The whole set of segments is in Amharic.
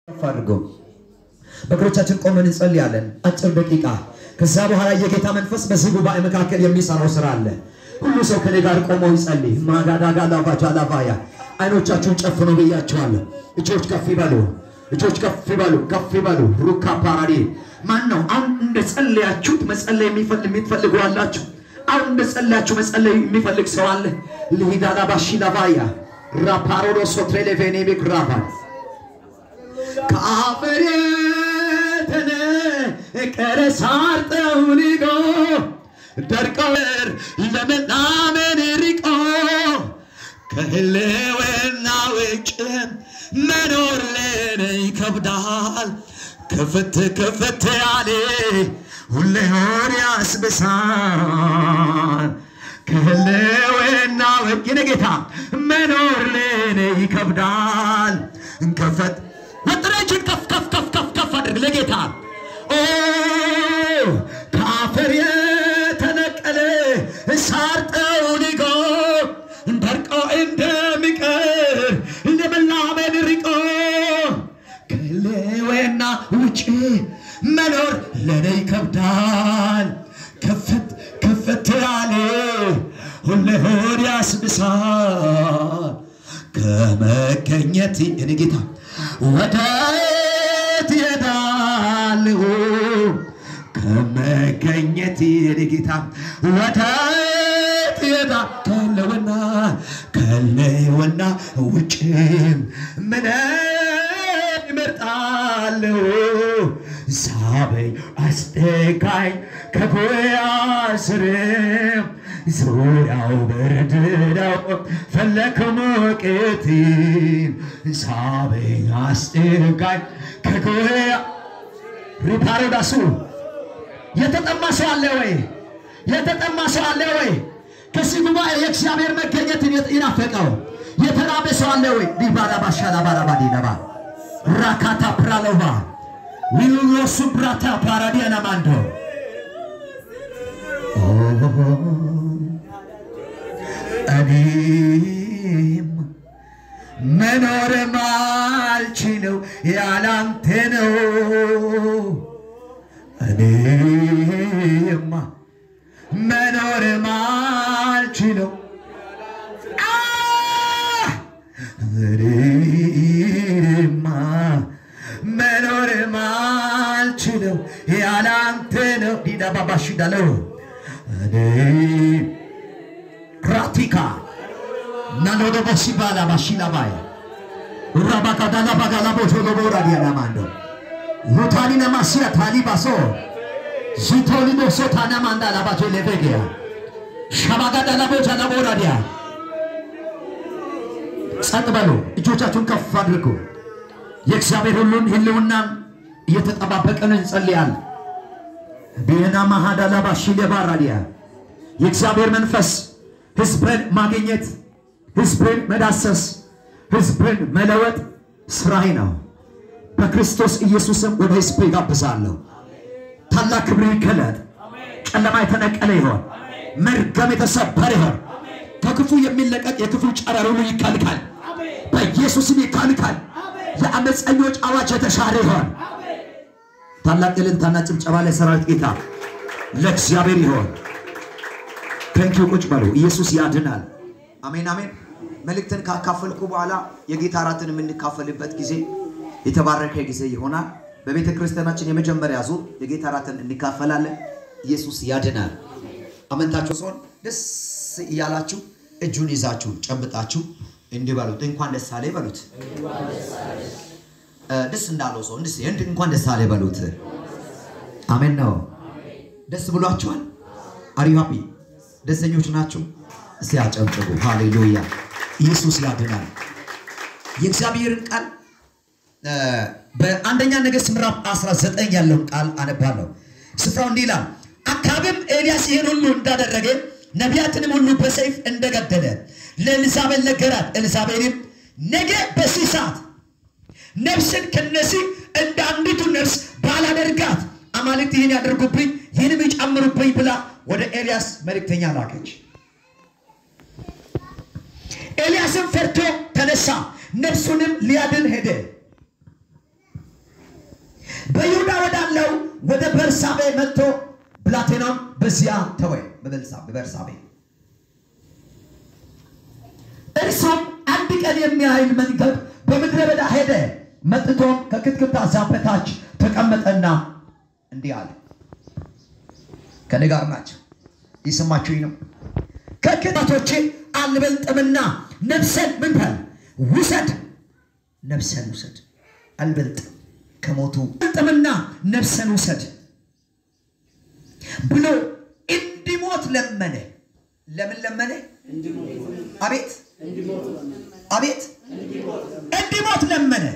ፈርጎ በእግሮቻችን ቆመን እንጸልያለን አጭር ደቂቃ ከዛ በኋላ የጌታ መንፈስ በዚህ ጉባኤ መካከል የሚሰራው ስራ አለ ሁሉ ሰው ከኔ ጋር ቆሞ ይጸልይ ማጋዳጋ ላቫያ አይኖቻችሁን ጨፍኑ ብያችኋለሁ እጆች ከፍ ይበሉ ሩካ ፓራዲ ማን ነው አሁን እንደጸልያችሁት መጸለይ የሚፈልጉ አላችሁ አሁን እንደጸልያችሁ መጸለይ የሚፈልግ ሰው አለ ለሂዳላ ባሺላቫያ ራፓሮዶ ሶትሬሌቬኔ ቢክራባ ካፈሬተነ ከረሳር ጠውሊጎ ደርቀር ለመናመን ሪቆ ከህልውና ውጭ መኖር ለኔ ይከብዳል ከፍት ያለ ሁሌ ሆር ያስብሳል ከህልውና ውጭ ጌታ መኖር ለኔ ይከብዳል ከፍት ወጥረጅን ከፍ አድርግ ለጌታ ኦ ካፈር የተነቀለ ሳር ጠውልጎ ደርቆ እንደሚቀር ለመላመን ሪቆ ከህልውና ውጭ መኖር ለኔ ይከብዳል ከፍት ያለ ሁሌ ሆድ ያስብሳል ከመገኘት እኔ ጌታ ወዳት ይዳልሁ ከመገኘት እኔ ጌታ ወዳት ከለወና ውጭ ምን ይመርጣለሁ ሳበይ አስጠጋይ ከጎያ ስር ዙሪያው በርድዳው ፈለክ ሞቅቴን ሳበይ አስጠጋይ ከጎያ ሪፓሮዳሱ የተጠማ ሰው አለ ወይ ከዚህ ጉባኤ የእግዚአብሔር መገኘትን ይናፈቀው የተራበ ሰው አለ ወይ ዲባራ ባሻላ ባራባዲ ነባ ራካታ ፕራሎባ ዊሉሱ ብራታ ፓራዲያና ማንዶ እኔም መኖር ማልችለው ያላንተ ነው እኔም መኖር ማልችለው እኔም መኖር ማልችለው ያላንተ ነው ዲዳባባሽ ዳለው እኔ ፕራክቲካ ናኖዶ በሲባላ ባሽላባይ ራባካዳላ ባጋላቦ ቶሎቦራ ዲያናማንዶ ሉታኒና ማሲያ ታሊባሶ ዚቶሊዶ ሶታና ማንዳላ ባጆ ለቬጊያ ሻባጋዳላ ቦጃ ለቦራ ዲያ ጸጥበሉ እጆቻችሁን ከፍ አድርጉ የእግዚአብሔር ሁሉን ህልውና እየተጠባበቀን እንጸልያለን ቢና ማሃዳላ ባሽለባራ ዲያ የእግዚአብሔር መንፈስ ህዝብን ማግኘት ህዝብን መዳሰስ ህዝብን መለወጥ ስራዬ ነው በክርስቶስ ኢየሱስም ወደ ህዝብ ይጋብዛለሁ ታላቅ ክብር ይከለጥ ጨለማ የተነቀለ ይሆን መርገም የተሰበረ ይሆን ከክፉ የሚለቀቅ የክፉ ጨረር ሁሉ ይከልካል በኢየሱስም ይከልካል የአመፀኞች አዋጅ የተሻረ ይሆን ታላቅ እልልታና ጭብጨባ ለሰራዊት ጌታ ለእግዚአብሔር ይሆን ከንቱ ቁጭ በሉ ኢየሱስ ያድናል አሜን አሜን መልእክትን ካካፈልኩ በኋላ የጌታ ራትን የምንካፈልበት ጊዜ የተባረከ ጊዜ ይሆናል በቤተ ክርስቲያናችን የመጀመሪያ ዙር የጌታ ራትን እንካፈላለን ኢየሱስ ያድናል አመንታችሁ ሰውን ደስ ይያላችሁ እጁን ይዛችሁ ጨብጣችሁ እንዲባሉት እንኳን ደስ አለ ይበሉት ደስ እንዳለው ሰው እንኳን ደስ አለ ይበሉት አሜን ነው ደስ ብሏችኋል are you happy ደስተኞች ናችሁ እስቲ አጨብጭቡ ሃሌሉያ ኢየሱስ ያድናል የእግዚአብሔርን ቃል በአንደኛ ነገሥት ምዕራፍ 19 ያለው ቃል አነባለሁ ስፍራው እንዲህ ይላል አካብም ኤልያስ ይሄን ሁሉ እንዳደረገ ነቢያትንም ሁሉ በሰይፍ እንደገደለ ለኤልዛቤል ነገራት ኤልዛቤልም ነገ በዚህ ሰዓት ነፍስን ከነዚህ እንደ አንዲቱ ነፍስ ባላደርጋት አማልክት ይሄን ያደርጉብኝ ይሄንም ይጨምሩብኝ ብላ ወደ ኤልያስ መልእክተኛ ላከች ኤልያስም ፈርቶ ተነሳ ነፍሱንም ሊያድን ሄደ በይሁዳ ወዳለው ወደ በርሳቤ መጥቶ ብላቴናውን በዚያ ተወ። በበርሳቤ እርሱም አንድ ቀን የሚያህል መንገድ በምድረ በዳ ሄደ። መጥቶ ከክትክታ ዛፍ በታች ተቀመጠና እንዲህ አለ። ከኔ ጋር ናቸው? ይሰማችሁኝ ነው? ከክትክቶቼ አልበልጥምና ነፍሰን ምን በል ውሰድ። ነፍሰን ውሰድ። አልበልጥም ከሞቱ አልበልጥምና ነፍሰን ውሰድ ብሎ እንዲሞት ለመነ። ለምን ለመነ? አቤት አቤት እንዲሞት ለመነ።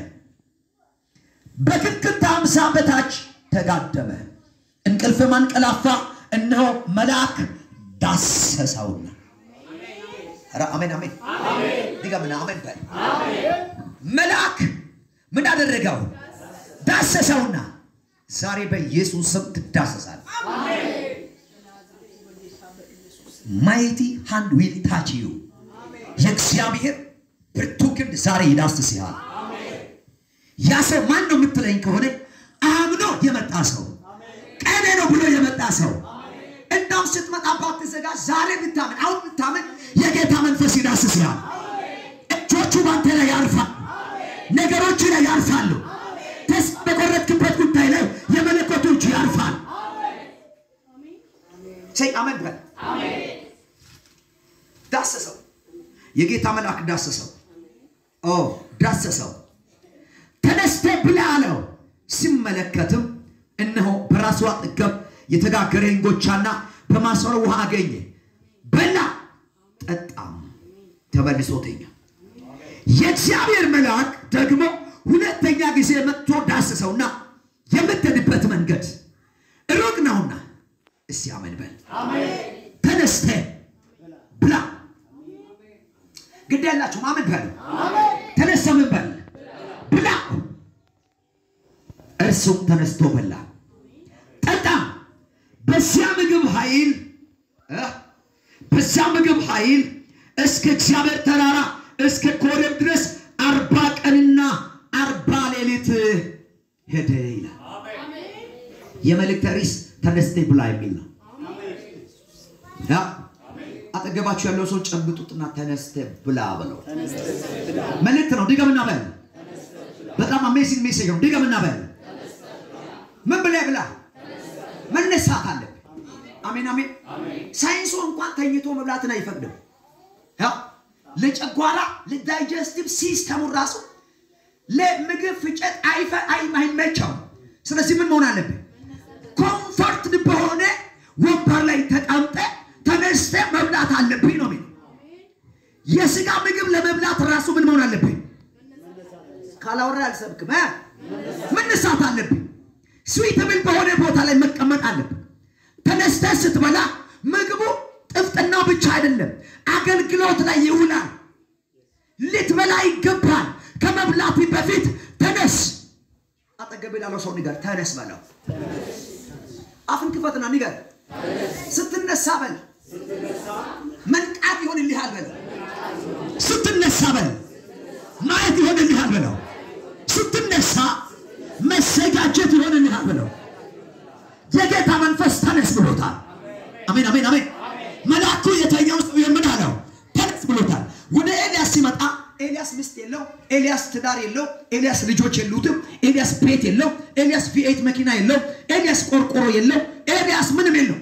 በክትክታም ዛፍ በታች ተጋደመ። እንቅልፍም አንቀላፋ። እነሆ መልአክ ዳሰሰውና አሜን አሜን ድገምና አሜን በል። መልአክ ምን አደረገው? ዳሰሰውና ዛሬ በኢየሱስ ስም ትዳሰሳል። mighty hand will touch you. የእግዚአብሔር ብርቱ ክንድ ዛሬ ይዳስስሃል። ያ ሰው ማን ነው የምትለኝ ከሆነ አምኖ የመጣ ሰው፣ ቀኔ ነው ብሎ የመጣ ሰው፣ እንደው ስትመጣባት ተዘጋጅ። ዛሬ ብታምን አሁን ብታምን የጌታ መንፈስ ይዳስስሃል። እጆቹ ባንተ ላይ ያርፋል። ነገሮች ላይ ያርፋሉ። ተስፋ በቆረጥክበት ጉዳይ ላይ የመለኮቱ እጅ ያርፋል። ሰይ አሜን በል። ዳሰሰው። የጌታ መልአክ ዳሰሰው። ዳሰሰው። ተነስተህ ብላ አለው። ሲመለከትም እነሆ በራሱ አጠገብ የተጋገረ እንጎቻና በማሰሮ ውሃ አገኘ። በላ ጠጣም፣ ተመልሶ ተኛ። የእግዚአብሔር መልአክ ደግሞ ሁለተኛ ጊዜ መጥቶ ዳሰሰውና የምትሄድበት መንገድ ሩቅ ነውና እስቲ አሜን በል። ተነስተህ ብላ። ግድ ያላችሁ አሜን በል። ተነስተህ ምን በል ብላ። እርሱም ተነስቶ በላ ጠጣ። በዚያ ምግብ ኃይል እስከ እግዚአብሔር ተራራ እስከ ኮሬብ ድረስ 40 ቀንና 40 ሌሊት ሄደ ይላል። የመልእክት ርዕስ ተነስተህ ብላ የሚል ነው። አጠገባችሁ ያለው ሰው ጨብጡትና ተነስተህ ብላ በለው። መልእክት ነው። ድገምና በል። በጣም አሜዚንግ ሜሴጅ ነው። ድገምና በል። ምን ብለህ ብላ? መነሳት አለብህ። አሜን አሜን። ሳይንሱ እንኳን ተኝቶ መብላትን አይፈቅድም። ለጨጓራ ለዳይጀስቲቭ ሲስተሙ ራሱ ለምግብ ፍጨት አይመቸው። ስለዚህ ምን መሆን አለብህ? ኮምፎርት በሆነ ወንበር ላይ ተቀምጠህ ተነስተህ መብላት አለብህ ነው የሚለው። የስጋ ምግብ ለመብላት ራሱ ምን መሆን አለብህ? ካላወራ አልሰብክም። መነሳት አለብህ። ስዊተብል በሆነ ቦታ ላይ መቀመጥ አለብህ። ተነስተህ ስትበላ ምግቡ ጥፍጥና ብቻ አይደለም፣ አገልግሎት ላይ ይውላል። ልትበላ ይገባል። ከመብላት በፊት ተነስ። አጠገብ ያለው ሰው ንገር፣ ተነስ በለው። አፍን ክፈትና ንገር፣ ስትነሳ በል። መንቃት ይሆንልሃል በለው። ስትነሳ በል። ማየት ይሆንልሃል በለው። ስትነሳ መሰጋጀት ይሆንልሃል በለው። የጌታ መንፈስ ተነስ ብሎታል። አሜን አሜን አሜን። መልአኩ የተኛው ሰው ምን አለው? ተነስ ብሎታል። ወደ ኤልያስ ሲመጣ ኤልያስ ሚስት የለው፣ ኤልያስ ትዳር የለው፣ ኤልያስ ልጆች የሉትም፣ ኤልያስ ቤት የለው፣ ኤልያስ ቪኤት መኪና የለው፣ ኤልያስ ቆርቆሮ የለው፣ ኤልያስ ምንም የለው።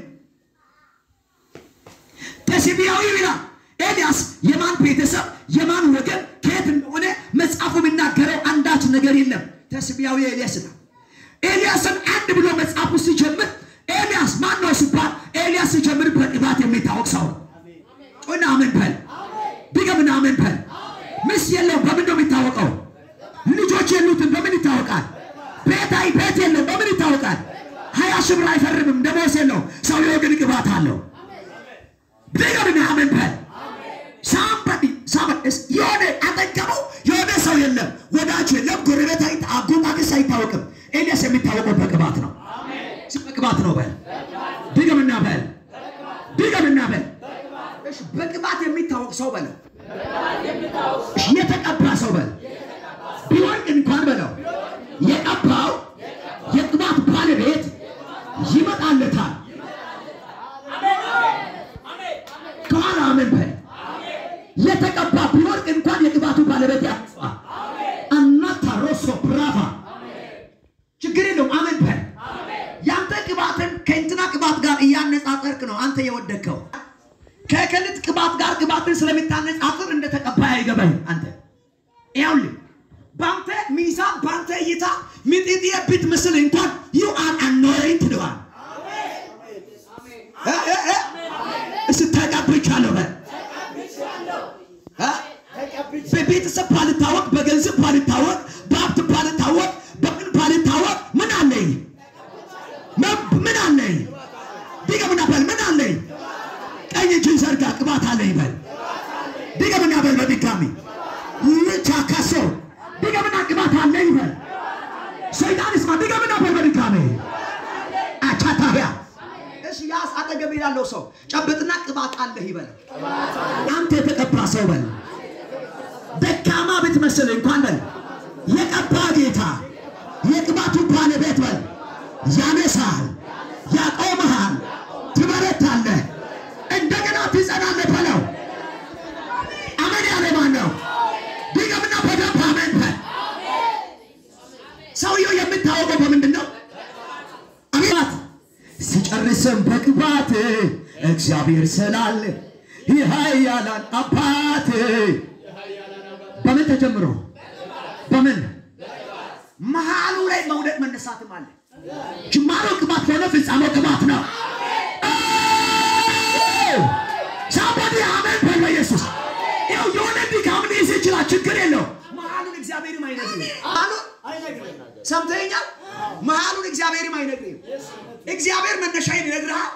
ተስቢያዊ ይላል ኤልያስ የማን ቤተሰብ የማን ወገን ከየት እንደሆነ መጽሐፉ የሚናገረው አንዳች ነገር የለም። ተስቢያዊ ኤልያስ ነው። ኤልያስን አንድ ብሎ መጽሐፉ ሲጀምር ኤልያስ ማን ነው ሲባል ኤልያስ ሲጀምር በቅባት የሚታወቅ ሰው ነው። እና አሜን በል። ድገምና አሜን በል። ሚስት የለው፣ በምን ነው የሚታወቀው? ልጆች የሉትም፣ በምን ይታወቃል? ቤት የለው፣ በምን ይታወቃል? 20 ሺህ ብር አይፈርምም፣ ደሞዝ የለው፣ ሰውየው ግን ቅባት አለው። ድገምና አሜን በል። የሆነ አጠገበው የሆነ ሰው የለም፣ ወዳጅ የለም፣ ጎረቤት አጎማገስ አይታወቅም። ኤልያስ የሚታወቀው በቅባት ነው። በቅባት ነው በል። ድገምና በል። ድገምና በል። እሺ በቅባት የሚታወቅ ሰው በለው። የተቀባ ሰው በል። ቢወርቅ እንኳን በለው የቀባው ስለምታነጻጽር እንደተቀባ አይገባኝ አንተ ይኸውልህ ባንተ ሚዛን ባንተ እይታ ሚጥጥዬ ብትመስል እንኳን you are anointed one ተቀብቻለሁ በቤተሰብ ባልታወቅ በገንዘብ ባልታወቅ በሀብት ባልታወቅ በምን ባልታወቅ ምን አለኝ ድገምና በል ምን አለኝ ቀኝ እጅን ዘርጋ ቅባት አለኝ በል ድገምና በል በድጋሚ ልቻካሶ ድገምና ቅባት አለኝ በል ሰይጣን ይስማ ድገምና በል በድጋሚ አቻታያ እሺ ያስ አጠገብ ያለው ሰው ጨብጥና ቅባት አለህ ይበል አንተ የተቀባ ሰው በል ደካማ ብትመስል እንኳን በል የቀባ ጌታ የቅባቱ ባለቤት በል ያነሳል ያቆምሃል ትበረታለህ እንደገና ትጸናለህ በለው አሜን ያለ ማን ነው ድገምና በደንብ አሜን በል ሰውየው የምታወቀው በምንድን ነው አሜን ሲጨርስም በቅባት እግዚአብሔር ስላለ ይሃያላል አባት በምን ተጀምሮ በምን መሃሉ ላይ መውደቅ መነሳትም አለ ጅማሮ ቅባት ሆነ ፍጻሜው ቅባት ነው ሳባዲ አሜን በል በኢየሱስ ይኸው የሆነ ድካም ሊይዝ ይችላል ችግር የለው መሃሉን እግዚአብሔርም አይነግርም ሰምተኸኛል መሃሉን እግዚአብሔርም አይነግርም እግዚአብሔር መነሻዬን ይነግራል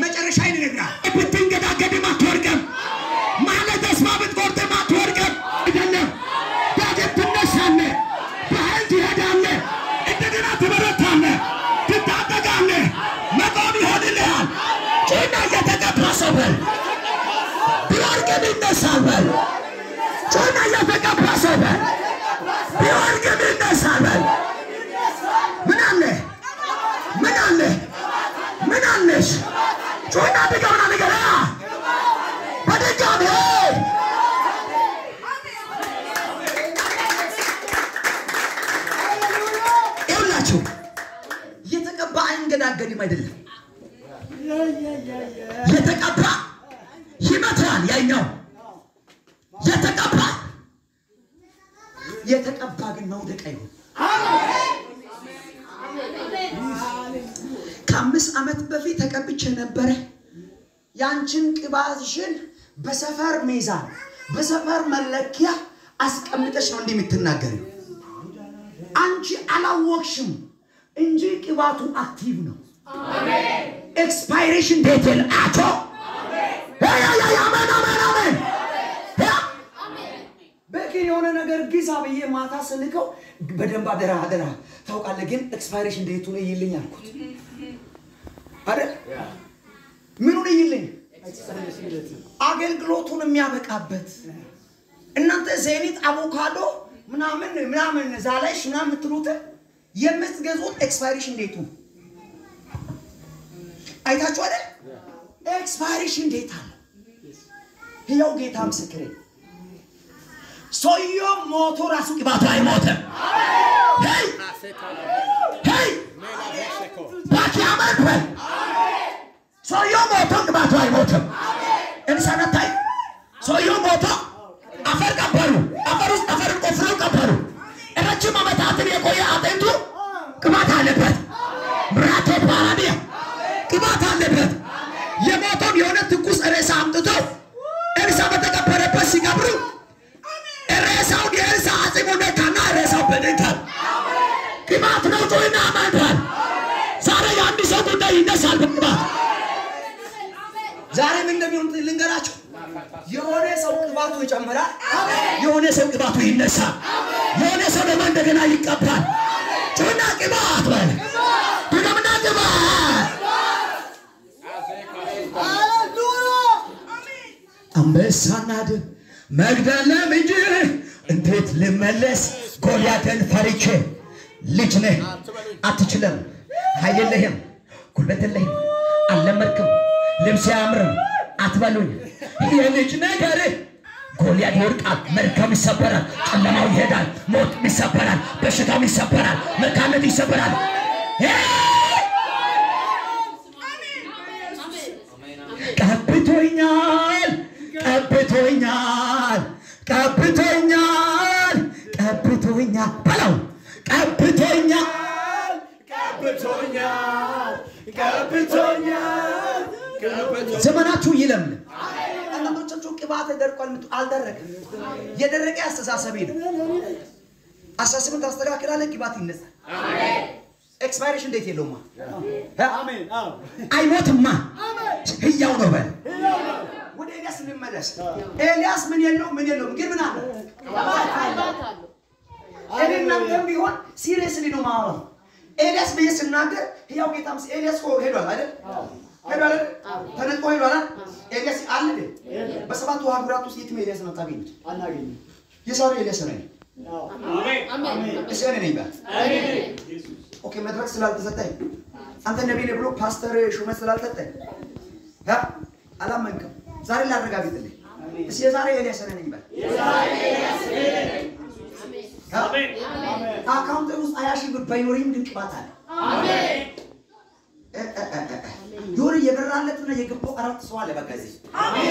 መጨረሻዬን ይነግራል ብትንገዳገድም አትወድቅም ማለት ተስፋ ብትቆርጥም አትወድቅም አይደለም ዳግም ትነሳለህ በኃይል ትሄዳለህ እንደገና ትበረታለህ ትታጠቃለህ መቆም ይሆንልሃል ጭና እየተቀባ ሰው በል ቢወድቅም ይነሳል በል ጭና እየተቀባ ሰው በል ቢወድቅም ይነሳል በል ምን አለ ምን አለ ምን አለሽ ጭና ድገምና ንገራ በድጋሚ ይኸውላችሁ የተቀባ አይንገዳገድም አይደለም የተቀባ ይመታል ያኛው የተቀባ ግን መውደቅ አይሆን ከ5 ዓመት በፊት ተቀብቼ ነበር ያንቺን ቅባትሽን በሰፈር ሚዛን በሰፈር መለኪያ አስቀምጠሽ ነው እንደምትናገሪው አንቺ አላወቅሽም እንጂ ቅባቱ አክቲቭ ነው አሜን ኤክስፓይሬሽን ዴት አቶ አሜን በቂ የሆነ ነገር ግዛ ብዬ ማታ ስልከው በደንብ አደራ ታውቃለህ ግን ኤክስፓይሬሽን ዴቱን ይልኝ አልኩት አይደል ምኑን ይልኝ አገልግሎቱን የሚያበቃበት እናንተ ዘይት አቮካዶ ምናምን ዛላሽ ምናምን ትሉት የምትገዙት ኤክስፓይሬሽን ዴቱ አይታችሁ አይደል ኤክስፓይሬሽን ዴት አለ ይኸው ጌታ ምስክሬ ሶዮ ሞቶ ራሱ ቅባቱ አይሞትም ሄይ ባኪያማን በል ሶዮ ሞቶ ቅባቱ አይሞትም እንሰነታይ ሶዮ ሞቶ አፈር ቀበሩ አፈር ውስጥ አፈር ቆፍረው ቀበሩ ረጅም ዓመታትን የቆየ አጥንቱ ቅባት አለበት ብራቶ ፓራዲያ ቅባት አለበት የሞቶም የሆነ ትኩስ ሬሳ አምጥተው ሬሳ በተቀበረበት ሲቀብሩ ሬሳው የሬሳ አጽሙነካና ሬሳው በደንካል ቅባት ነው ጮይና አማንቷል ዛሬ የአንድ ሰው ጉዳይ ይነሳል በቅባት ዛሬ ምን እንደሚሆን ልንገራችሁ የሆነ ሰው ቅባቱ ይጨምራል የሆነ ሰው ቅባቱ ይነሳል የሆነ ሰው ደግሞ እንደገና ይቀባል ጮይና ቅባት በል ድገምና ቅባት አንበሳና ድብ መግደል እንጂ እንዴት ልመለስ ጎልያድን ፈርቼ ልጅ ነህ አትችልም ኃይል የለህም ጉልበት የለህም አልለመድክም ልብስ አያምርም አትበሉኝ የልጅ ነገር ጎልያድ ይወድቃል መርካም ይሰበራል ጨለማው ይሄዳል ሞት ይሰበራል በሽታው ይሰበራል መካነት ይሰበራል ቀብቶኛል ቀብ ቀብቶኛል ቀብቶኛል ቀብቶኛል በለው ቀብቶኛል ቀብቶኛል ቀብቶኛል ዘመናችሁ ይለምን አንዳንዶቻችሁ ቅባት ደርቋል አልደረቀም የደረቀ አስተሳሰብ ነው አስተሳሰብን ታስተካክላለህ ቅባት ይነሳል አሜን ኤክስፓይሬሽን ዴት የለውማ አሜን አይሞትማ ህያው ነው በል ወደ ኤልያስ እንመለስ ኤልያስ ምን የለው ግን ምን አለ እናንተም ቢሆን ሲሪየስሊ ነው ማወራው ኤልያስ በየስናገር ህያው ጌታም ኤልያስ ሄዷል አይደል ሄዷል ተነጥቆ ሄዷል ኤልያስ አለ በሰባቱ ሀገራት ውስጥ የትም ኤልያስ ነው ታገኙት አናገኙ የሳሪ ኤልያስ ነው አሜን እሺ ነኝ ባል ኦኬ መድረክ ስላልተሰጠኝ አንተ ነብይ ነህ ብሎ ፓስተር ሹመት ስላልተሰጠኝ አላመንክም ዛሬ ላረጋግጥልኝ እሺ የዛሬ ኤልያስ ነኝ ባል የዛሬ ኤልያስ ነኝ አሜን አካውንት ውስጥ አያሺህ ብር ባይኖርም ግን ቅባት አለ አሜን ዮሪ የበራለትና የገባው አራት ሰው አለ በቃ እዚህ አሜን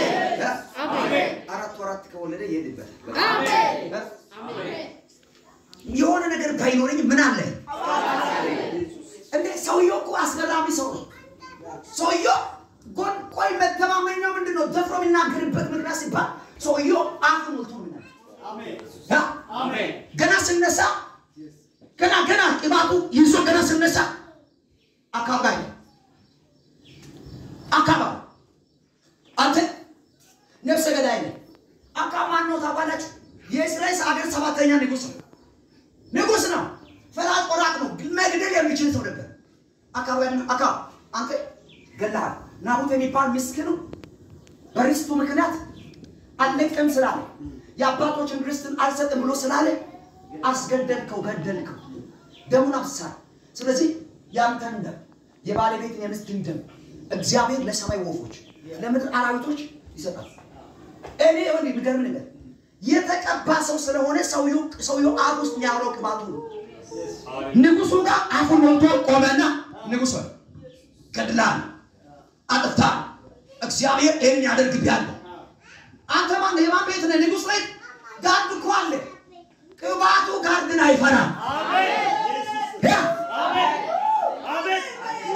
አሜን አራት ከወለደ ይሄድበት አሜን አሜን የሆነ ነገር ባይኖርኝ ምን አለ እንዴ ሰውየው እኮ አስገራሚ ሰው ነው ሰውየው ቆይ መተማመኛው ምንድነው ደፍሮ የሚናገርበት ምክንያት ሲባል ሰውየው አፍ ሞልቶ ምናምን አሜን አሜን ገና ስነሳ ገና ቅባቱ ይዞ ገና ስነሳ አካባቢ አንተ ነፍሰ ገዳይ ነህ አካማን ነው ታባላችሁ የእስራኤል ሀገር ሰባተኛ ንጉስ ነው ፈራጭ ቆራጥ ነው መግደል የሚችል ሰው ነበር አካባቢ አንተ ገላህ ናቡቴ የሚባል ምስኪን በርስቱ ምክንያት አለቀም ስላለ የአባቶችን ርስትን አልሰጥም ብሎ ስላለ አስገደልከው ገደልከው ደሙን አፍሳል ስለዚህ ያንተን ደም የባለቤትን የምስኪን ደም እግዚአብሔር ለሰማይ ወፎች ለምድር አራዊቶች ይሰጣል እኔ ወንድ ምገርም ነገር የተቀባ ሰው ስለሆነ ሰውየው አፍ ውስጥ ያለው ቅባቱ ንጉሱ ጋር አፉን ሞልቶ ቆመና ንጉሱ ገድላል አጥፍታ እግዚአብሔር እኔን ያደርግብኛል አንተ ማን የማን ቤት ነህ ንጉስ ላይ ጋርድ እኮ አለ ቅባቱ ጋርድን አይፈራም አሜን አሜን አሜን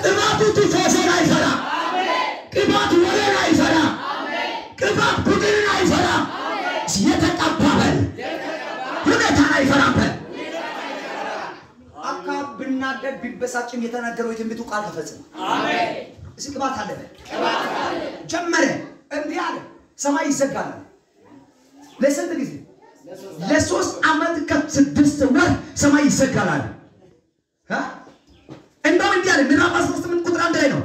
ቅባቱ ትፎሰን አይፈራም አሜን ቅባቱ ወለና አይፈራም አሜን ቅባቱ ቡድንን አይፈራም የተቀባበል ሁኔታ አይፈራም አካብ ብናደድ ቢበሳጭም የተናገረው የትንቢቱ ቃል ተፈጸመ አሜን እዚህ ቅባት አለ ጀመረ እንዲህ አለ ሰማይ ይዘጋል ለስንት ጊዜ ለሶስት አመት ከስድስት ወር ሰማይ ይዘጋል እንደውም እንዲህ አለ ምዕራፍ 18 ቁጥር 1 ላይ ነው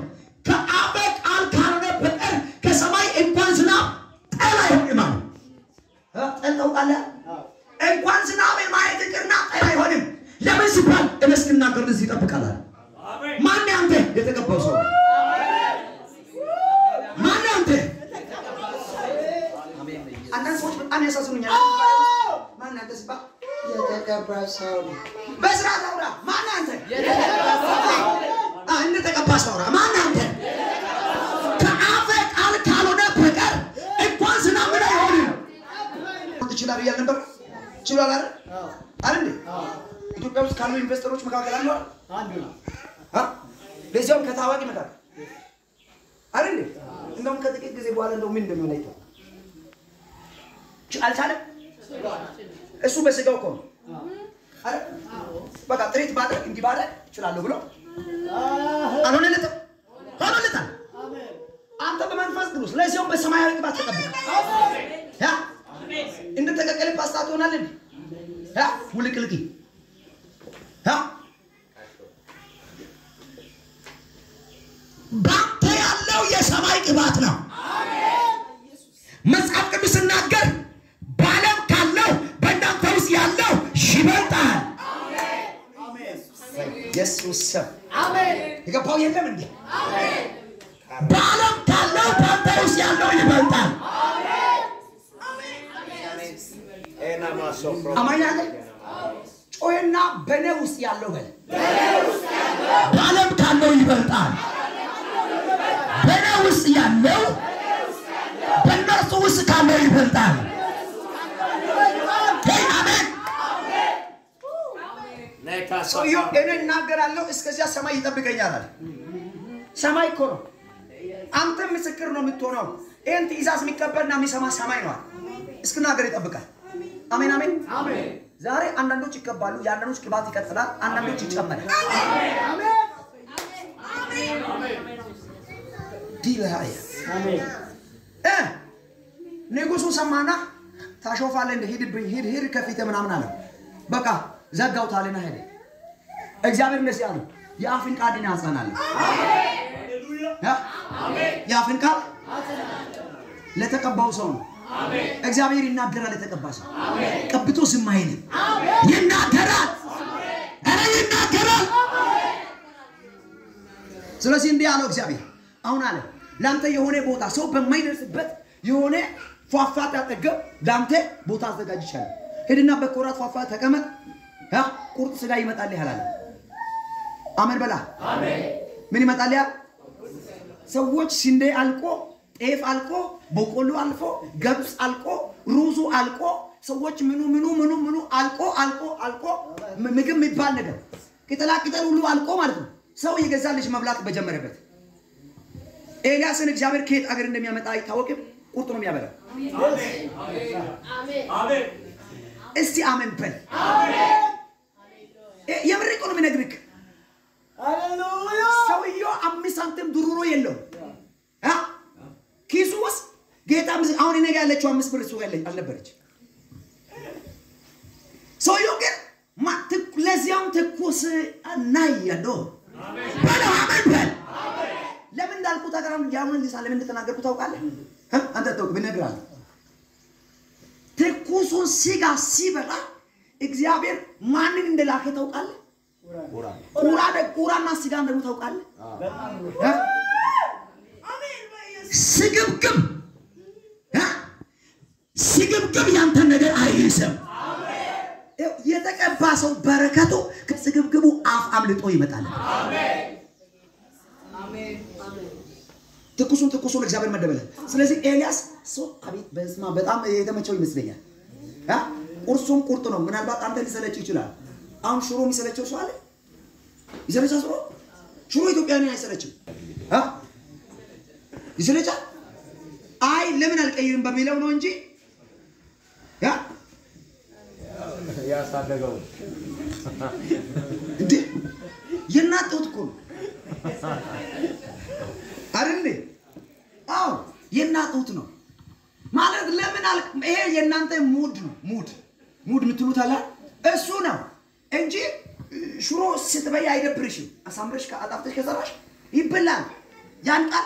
ከአፈ ቃል ካልሆነ በቀር ከሰማይ እንኳን ዝናብ ጠል አይሆንም ጠልተው ቃል እንኳን ዝናብ ማየት ይቅርና ጠል አይሆንም ለምን ሲባል እነስክና ገርዝ ይጠብቃል አሜን ማን ያንተ የተቀባው ሰው ማን ያንተ አሜን አንዳንድ ሰዎች በጣም ያሳዝኑኛል ማን ያንተ ሲባል የተቀባው ሰው በስራ ታውራ ማን ያንተ እንደ ተቀባ ሰው ማን ያንተ ከአፈ ቃል ካልሆነ በቀር እንኳን ዝናብ ምን አይሆንም ይችላል ይያል ነበር ይችላል አይደል ኢትዮጵያ ውስጥ ካሉ ኢንቨስተሮች መካከል አንዱ ነው ለዚያም ከታዋቂ መካከል አይደል እንደውም ከጥቂት ጊዜ በኋላ እንደው ምን እንደሚሆን አይተው አልቻለም እሱ በስጋው እኮ ነው አይደል በቃ ትሪት ባደረግ እንዲህ ባደረግ ይችላል ብሎ አልሆነለትም አሜን አንተ በመንፈስ ቅዱስ ለዚያም በሰማያዊ ቅባት ተቀበል አሜን ያ አሜን እንደ ተቀቀለ ፓስታ ትሆናለህ ያ ውልቅልቂ ባንተ ያለው የሰማይ ቅባት ነው አሜን መጽሐፍ ቅዱስ ሲናገር በዓለም ካለው በእናንተ ውስጥ ያለው ይበልጣል አሜን ኢየሱስ አሜን ይገባው የለም እንዴ አሜን በዓለም ካለው በእናንተ ውስጥ ያለው ይበልጣል አሜን አሜን እና ማሶፍሮ አማኛለ ጮይና በኔ ውስጥ ያለው በል በዓለም ካለው ይበልጣል በኔ ውስጥ ያለው በእነርሱ ውስጥ ካለው ይበልጣል። አሜን። ሰውየው እኔ እናገራለሁ እስከዚያ ሰማይ ይጠብቀኛል አለ። ሰማይ እኮ ነው። አንተ ምስክር ነው የምትሆነው። ይሄን ትእዛዝ የሚቀበልና የሚሰማ ሰማይ ነው። እስክናገር ይጠብቃል። አሜን አሜን አሜን። ዛሬ አንዳንዶች ይቀባሉ፣ የአንዳንዶች ቅባት ይቀጥላል፣ አንዳንዶች ይጨመራል። አሜን አሜን አሜን። ዲላያ አሜን። ንጉሱ ሰማና ታሾፋለህ እንደ ሂድ ከፊት ምናምን አለ። በቃ ዘጋው ታለና ሄደ። እግዚአብሔር እንደዚህ አለ፣ የአፍን ቃል ያጸናል። አሜን አሜን። የአፍን ቃል ለተቀባው ሰው ነው። አሜን። እግዚአብሔር ይናገራል ለተቀባ ሰው። አሜን። ቀብቶ ዝም አይልም። አሜን። ይናገራል። አሜን። ይናገራል። አሜን። ስለዚህ እንዲህ አለው እግዚአብሔር። አሁን አለ ላንተ የሆነ ቦታ ሰው በማይደርስበት የሆነ ፏፏቴ አጠገብ ላንተ ቦታ አዘጋጅቻለሁ። ሄድና በኮራት ፏፏቴ ተቀመጥ፣ ቁርጥ ስጋ ይመጣልህ አለ። አሜን በላ። አሜን። ምን ይመጣልህ? ሰዎች ስንዴ አልቆ ጤፍ አልቆ በቆሎ አልፎ ገብስ አልቆ ሩዙ አልቆ ሰዎች ምኑ አልቆ ምግብ የሚባል ነገር ቅጠል ሁሉ አልቆ ማለት ነው። ሰው የገዛ ልጅ መብላት በጀመረበት ኤልያስን እግዚአብሔር ከየት አገር እንደሚያመጣ አይታወቅም። ቁርጥ ነው የሚያበላው። አሜን አሜን። እስቲ አሜን በል። አሜን። የምርቆ ነው የሚነግርህ። ሃሌሉያ። ሰውየው 5 ሳንቲም ድሩሮ የለው ኪሱ ውስጥ ጌታ አሁን እኔ ጋር ያለችው 5 ብር ሰው ያለኝ አልነበረች። ሰውየው ግን ለዚያም ትኩስ ናያዶ በል። አሜን በል። ለምን እንዳልኩት አገራም ያውን ለምን እንደተናገርኩት ታውቃለህ? አንተ ተውቅ ብነግራለሁ። ትኩሱን ስጋ ሲበላ እግዚአብሔር ማንን እንደላከ ታውቃለህ? ቁራና ስጋ እንደሆነ ታውቃለህ? ስግብግብ ያንተን ነገር አይይዝም። የተቀባ ሰው በረከቱ ከስግብግቡ አፍ አምልጦ ይመጣል። ትኩሱን እግዚአብሔር መደበለ። ስለዚህ ኤልያስ ሰው አቤት በስማ በጣም የተመቸው ይመስለኛል። ቁርሱም ቁርጥ ነው። ምናልባት አንተ ሊሰለች ይችላል። አሁን ሽሮ የሚሰለቸው ሰው አለ? ይሰለቻል? ሽሮ ኢትዮጵያውያን አይሰለችም። ይሰለቻል? አይ ለምን አልቀይርም በሚለው ነው እንጂ ያሳደገው እንዴ የናጠውት እኮ ነው አይደል? አዎ የናጠውት ነው ማለት ለምን ይሄ የናንተ ሙድ ነው። ሙድ ምትሉት አለ እሱ ነው እንጂ ሽሮ ስትበይ አይደብርሽም። አሳምረሽ ከአጣፍተሽ ከሰራሽ ይበላል። ያንቃል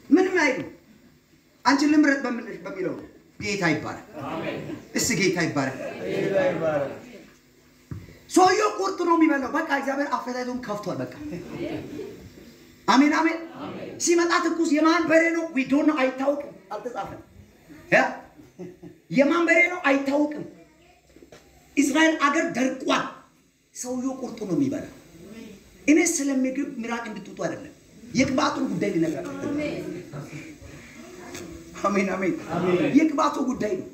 ምንም አይደለም። አንቺ ልምረጥ በሚለው ጌታ ይባረክ። አሜን። እሺ ጌታ ይባረክ። ሰውየው ቁርጥ ነው የሚበላው። በቃ እግዚአብሔር አፈታቱን ከፍቷል። በቃ አሜን አሜን። ሲመጣ ትኩስ የማን በሬ ነው we don't know አይታወቅም። አልተጻፈም። የማን በሬ ነው አይታወቅም። እስራኤል አገር ደርቋል። ሰውየው ቁርጥ ነው የሚበላው። እኔ ስለምግብ ምራቅ እንድትወጡ አይደለም የቅባቱን ጉዳይ ሊነግራችሁ። አሜን አሜን። የቅባቱ ጉዳይ ነው።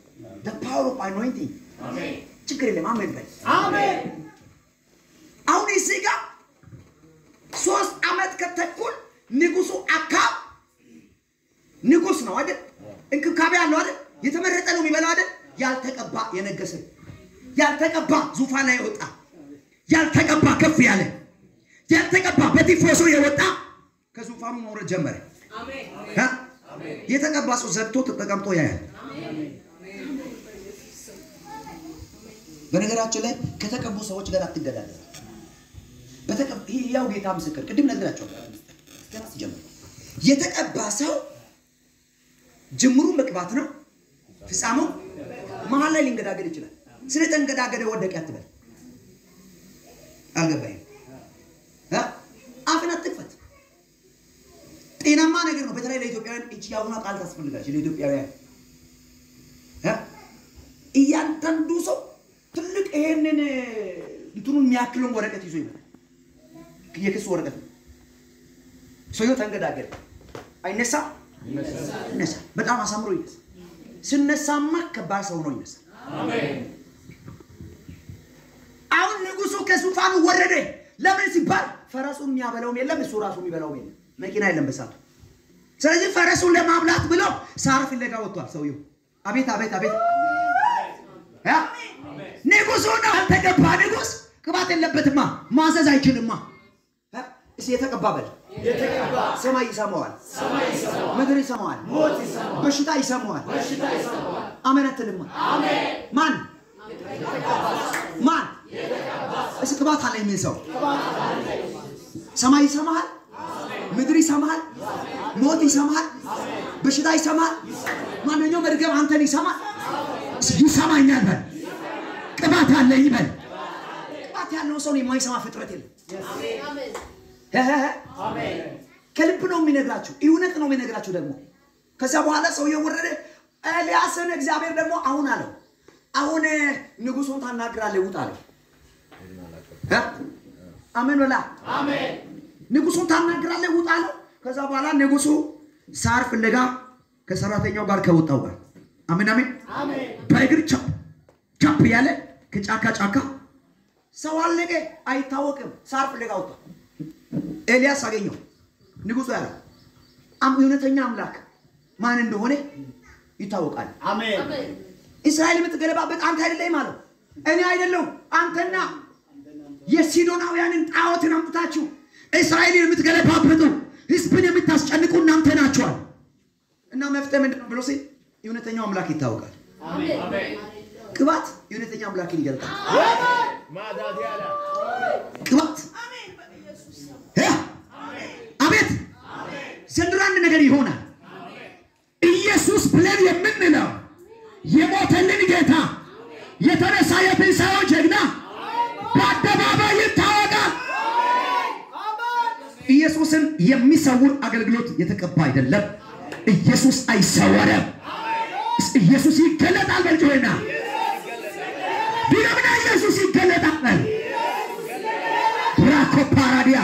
the power of anointing። አሜን። ችግር የለም። አሜን በል። አሜን። አሁን እዚህ ጋር 3 ዓመት ከተኩል ንጉሱ አካብ ንጉስ ነው አይደል? እንክብካቤ ያለው አይደል? የተመረጠ ነው የሚበላው አይደል? ያልተቀባ የነገሰ ያልተቀባ ዙፋን ላይ ወጣ። ያልተቀባ ከፍ ያለ ያልተቀባ በቲፎሶ የወጣ ከዙፋኑ መውረድ ጀመረ። አሜን። የተቀባ ሰው ዘግቶ ተቀምጦ ያያል። በነገራችን ላይ ከተቀቡ ሰዎች ጋር አትገዳደሩ። ያው ጌታ ምስክር ቅድም ነግራቸዋለሁ። እስከናስ ጀምሮ የተቀባ ሰው ጅምሩ መቅባት ነው፣ ፍጻሜው መሀል ላይ ሊንገዳገድ ይችላል። ስለተንገዳገደ ወደቀ አትበል። አልገባኝም። አፍን አትክፈት። ጤናማ ነገር ነው። በተለይ ለኢትዮጵያውያን እቺ ያሁን ቃል ታስፈልጋለች። ለኢትዮጵያውያን እያንዳንዱ ሰው ትልቅ ይሄንን እንትኑን የሚያክልን ወረቀት ይዞ ይመጣል። የክስ ወረቀት ሰውየው ተንገዳገደ። አይነሳ ይነሳል። በጣም አሳምሮ ይነሳል። ስነሳማ ከባድ ሰው ነው ይነሳል። አሜን። አሁን ንጉሱ ከዙፋኑ ወረደ። ለምን ሲባል ፈረሱ የሚያበላው የለም፣ እሱ ራሱ የሚበላው የለም፣ መኪና የለም በሳቱ። ስለዚህ ፈረሱን ለማብላት ብሎ ሳር ፍለጋ ወጥቷል ሰውየው። አቤት አቤት አቤት! ንጉሱ ነው አልተገባ። ንጉስ ቅባት የለበትማ፣ ማዘዝ አይችልማ። እሺ የተቀባበል ሰማይ ይሰማዋል፣ ምድር ይሰማዋል፣ በሽታ ይሰማዋል። አሜን አትልማ? ማን ማን እሺ ቅባት አለ የሚል ሰው ሰማይ ይሰማሃል፣ ምድር ይሰማሃል፣ ሞት ይሰማሃል፣ በሽታ ይሰማሃል። ማንኛውም መርገም አንተን ይሰማል። ይሰማኛል በል፣ ቅባት አለኝ በል። ቅባት ያለው ሰው የማይሰማ ፍጥረት የለም። አሜን። ከልብ ነው የሚነግራችሁ፣ እውነት ነው የሚነግራችሁ። ደግሞ ከዛ በኋላ ሰውየው ወረደ። ኤልያስን እግዚአብሔር ደግሞ አሁን አለው፣ አሁን ንጉሱን ታናግራለህ፣ ውጣ አለው። አሜን ወላ አሜን። ንጉሱን ታናግራለህ፣ ውጣ አለው። ከዛ በኋላ ንጉሱ ሳር ፍለጋ ከሰራተኛው ጋር ከወጣው ጋር አሜን አሜን አሜን በእግር ቻፕ ያለ ከጫካ ጫካ ሰው አለቀ አይታወቅም። ሳር ፍለጋ ወጣ። ኤልያስ አገኘው። ንጉሱ ያለው እውነተኛ አምላክ ማን እንደሆነ ይታወቃል። አሜን። እስራኤል የምትገለባበት አንተ አይደለም ማለት እኔ አይደለም፣ አንተና የሲዶናውያንን ጣዖትን አምጥታችሁ እስራኤልን የምትገለባበጡ ህዝብን የምታስጨንቁ እናንተ ናችሁ። እና መፍትሄ ምንድነው ብሎ ሲል እውነተኛው አምላክ ይታወቃል። አሜን። ቅባት እውነተኛ አምላክን ይገልጣል። አሜን። ማዳዲያላ ቅባት አሜን። በኢየሱስ አቤት ዘንድሮ አንድ ነገር ይሆናል። ኢየሱስ ብለን የምንለው የሞተልን ጌታ የተነሳ የትንሣኤው ጀግና በአደባባይ ይታወቃል። ኢየሱስን የሚሰውር አገልግሎት የተቀባ አይደለም። ኢየሱስ አይሰወርም። ኢየሱስ ይገለጣል። በልጆና ቢለምና ኢየሱስ ይገለጣል። ብራኮ ፓራዲያ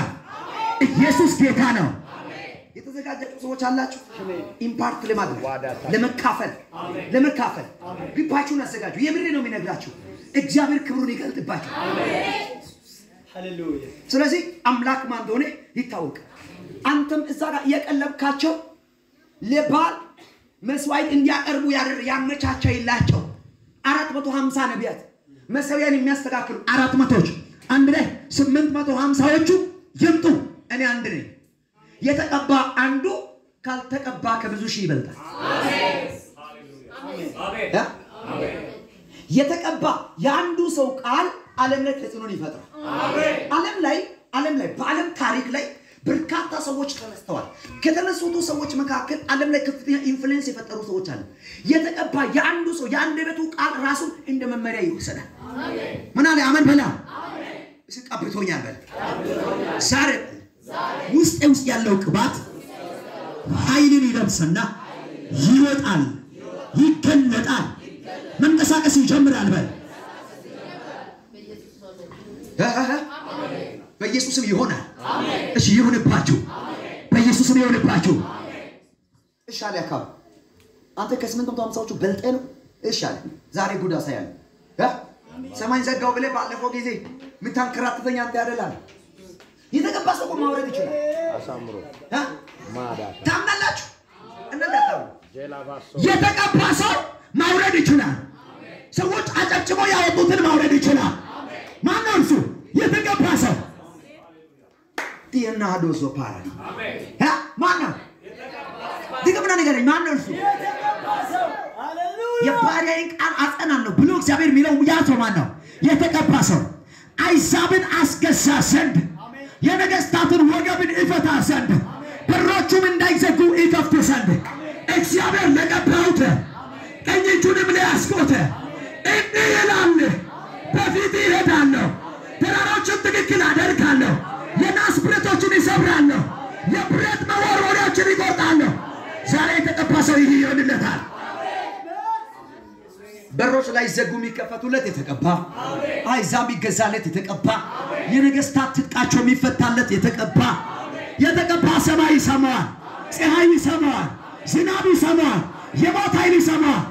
ኢየሱስ ጌታ ነው። የተዘጋጃችሁ ሰዎች አላችሁ ኢምፓርት ለማድረግ ለመካፈል ግባችሁን አዘጋጁ። የምሬ ነው የሚነግራችሁ። እግዚአብሔር ክብሩን ይገልጥባችሁ። ሃሌሉያ። ስለዚህ አምላክ ማን እንደሆነ ይታወቃል። አንተም እዛ ጋር እየቀለብካቸው ለባል መስዋዕት እንዲያቀርቡ ያመቻቸይላቸው 450 ነቢያት መሰዊያን የሚያስተካክሉ 400ዎች አንድ ላይ 850ዎቹ ይምጡ። እኔ አንድ ነኝ። የተቀባ አንዱ ካልተቀባ ከብዙ ሺህ ይበልጣል። አሜን አሜን። የተቀባ የአንዱ ሰው ቃል ዓለም ላይ ተጽዕኖን ይፈጥራል። ዓለም ላይ በዓለም ታሪክ ላይ በርካታ ሰዎች ተነስተዋል። ከተነሱት ሰዎች መካከል ዓለም ላይ ከፍተኛ ኢንፍሉዌንስ የፈጠሩ ሰዎች አሉ። የተቀባ የአንዱ ሰው የአንደበቱ ቃል ራሱ እንደ መመሪያ ይወሰዳል። አሜን። ምን አለ? አሜን በላ። አሜን። ቀብቶኛል በል። ዛሬ ውስጥ ያለው ቅባት ኃይልን ይለብስና ይወጣል፣ ይገለጣል፣ መንቀሳቀስ ይጀምራል በል። በኢየሱስም ይሆናል። እሺ ይሁንባችሁ፣ በኢየሱስም ይሁንባችሁ። እሺ አለ ያካው አንተ ከ850ዎቹ በልጠ ነው። እሺ አለ ዛሬ ጉዳ ሳያለ ሰማይ ዘጋው ብለ ባለፈው ጊዜ ምታንከራተተኛ አንተ ያደላል። የተቀባ ሰው ማውረድ ይችላል። አሳምሮ ማዳታ ታምናላችሁ? እንደታው የተቀባ ሰው ማውረድ ይችላል። ሰዎች አጨብጭበው ያወጡትን ማውረድ ይችላል። ማን ነው እሱ? የተቀባ ሰው ዲናዶ ዞፓራዲ አሜን። ማን ነው? ድግምና ነገር ማን ነው እሱ? የተቀባ ሰው ሃሌሉያ። የባሪያዬን ቃል አጸናለሁ ብሎ እግዚአብሔር የሚለው ያ ሰው ማን ነው? የተቀባ ሰው አይዛብን አስገዛ ዘንድ የነገስታትን ወገብን ይፈታ ዘንድ በሮቹም እንዳይዘጉ ይከፍቱ ዘንድ እግዚአብሔር ለቀባውት ቀኝ እጁንም ለያስቆተ እንዲህ ይላል፣ በፊት ይሄዳለሁ፣ ተራሮችን ትክክል አደርጋለሁ፣ የናስ ብረቶችን ይሰብራለሁ፣ የብረት መወርወሪያዎችን ይቆርጣለሁ። ዛሬ የተቀባ ሰው ይህ ይሆንለታል። በሮች ላይ ዘጉ የሚከፈቱለት የተቀባ፣ አይዛብ ይገዛለት የተቀባ፣ የነገስታት ትጥቃቸው የሚፈታለት የተቀባ ሰማይ ይሰማዋል፣ ፀሐይ ይሰማዋል፣ ዝናብ ይሰማል፣ የሞት ኃይል ይሰማል።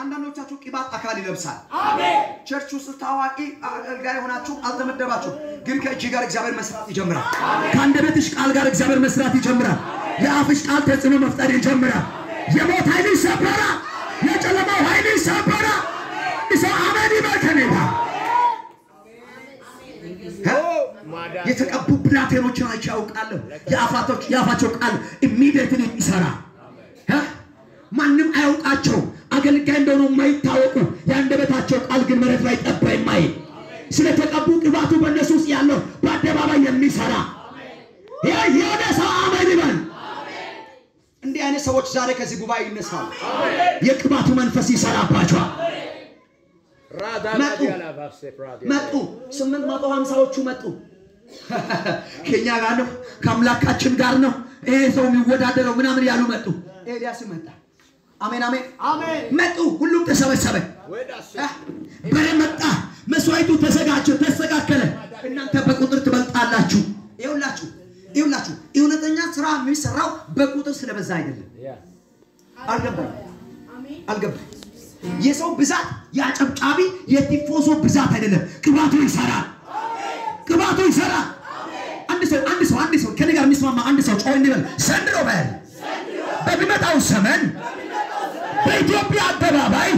አንዳንዶቻችሁ ቅባት አካል ይለብሳል። አሜን። ቸርች ውስጥ ታዋቂ አገልጋይ ሆናችሁ አልተመደባችሁ፣ ግን ከእጅ ጋር እግዚአብሔር መስራት ይጀምራል። ከአንደበትሽ ቃል ጋር እግዚአብሔር መስራት ይጀምራል። የአፍሽ ቃል ተጽዕኖ መፍጠር ይጀምራል። የሞት ኃይል ይሰበራል፣ የጨለማው ኃይል ይሰበራል። ሰው አሜን ይበል ከኔታ። የተቀቡ ብላቴኖችን አይቼ አውቃለሁ። የአፋቸው ቃል ኢሚዲየትሊ ይሰራል። ማንም አያውቃቸው አገልጋይ እንደሆኑ የማይታወቁ የአንደበታቸው ቃል ግን መሬት ላይ ጠባ የማይል ስለተቀቡ ቅባቱ በእነሱ ውስጥ ያለው በአደባባይ የሚሰራ የሆነ ሰው አሜን ይበል። እንዲህ አይነት ሰዎች ዛሬ ከዚህ ጉባኤ ይነሳሉ። የቅባቱ መንፈስ ይሰራባቸዋል። መጡ 850ዎቹ መጡ። ከኛ ጋር ነው፣ ከአምላካችን ጋር ነው ይሄ ሰው የሚወዳደረው ምናምን ያሉ መጡ። ኤልያስ መጣ። አሜን አሜን አሜን። መጡ፣ ሁሉም ተሰበሰበ። በሬ መጣ፣ መስዋዕቱ ተዘጋጀ፣ ተስተካከለ። እናንተ በቁጥር ትበልጣላችሁ። ይኸውላችሁ እውነተኛ ስራ የሚሰራው በቁጥር ስለበዛ አይደለም። አልገባኝ። የሰው ብዛት ያጨብጫቢ የቲፎዞ ብዛት አይደለም። ቅባቱ ይሰራል። ቅባቱ ይሰራል። አንድ ሰው ከኔ ጋር የሚስማማ አንድ ሰው ጮህ እንበል። ዘንድሮ በል በሚመጣው ዘመን በኢትዮጵያ አደባባይ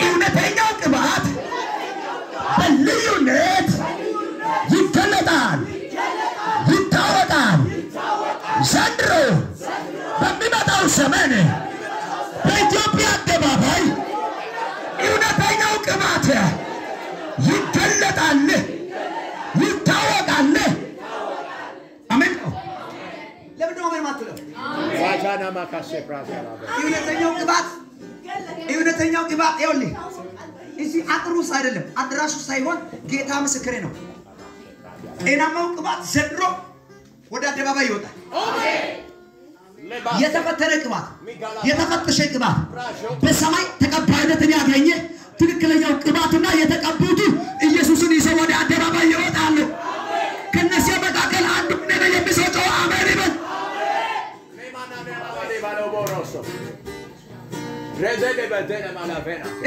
እውነተኛው ቅባት በልዩነት ይገለጣል፣ ይታወቃል። ዘንድሮ በሚመጣው ዘመን በኢትዮጵያ አደባባይ እውነተኛው ቅባት ይገለጣል፣ ይታወቃል። አሜን። ለምን ነው ማለት ነው? ዋጃና ማካሴ ፍራዛላ እውነተኛው ቅባት ይኸውልህ፣ እዚህ አጥሩስ አይደለም አድራሹ ሳይሆን ጌታ ምስክሬ ነው። ጤናማው ቅባት ዘንድሮ ወደ አደባባይ ይወጣል። የተፈተነ ቅባት፣ የተፈተሸ ቅባት፣ በሰማይ ተቀባይነትን ያገኘ ትክክለኛው ቅባትና የተቀቡቱ ኢየሱስን ይዘው ወደ አደባባይ ይወጣሉ። ከነዚህ መካከል አንዱ ነው የሚሰጠው። አሜን ይበል።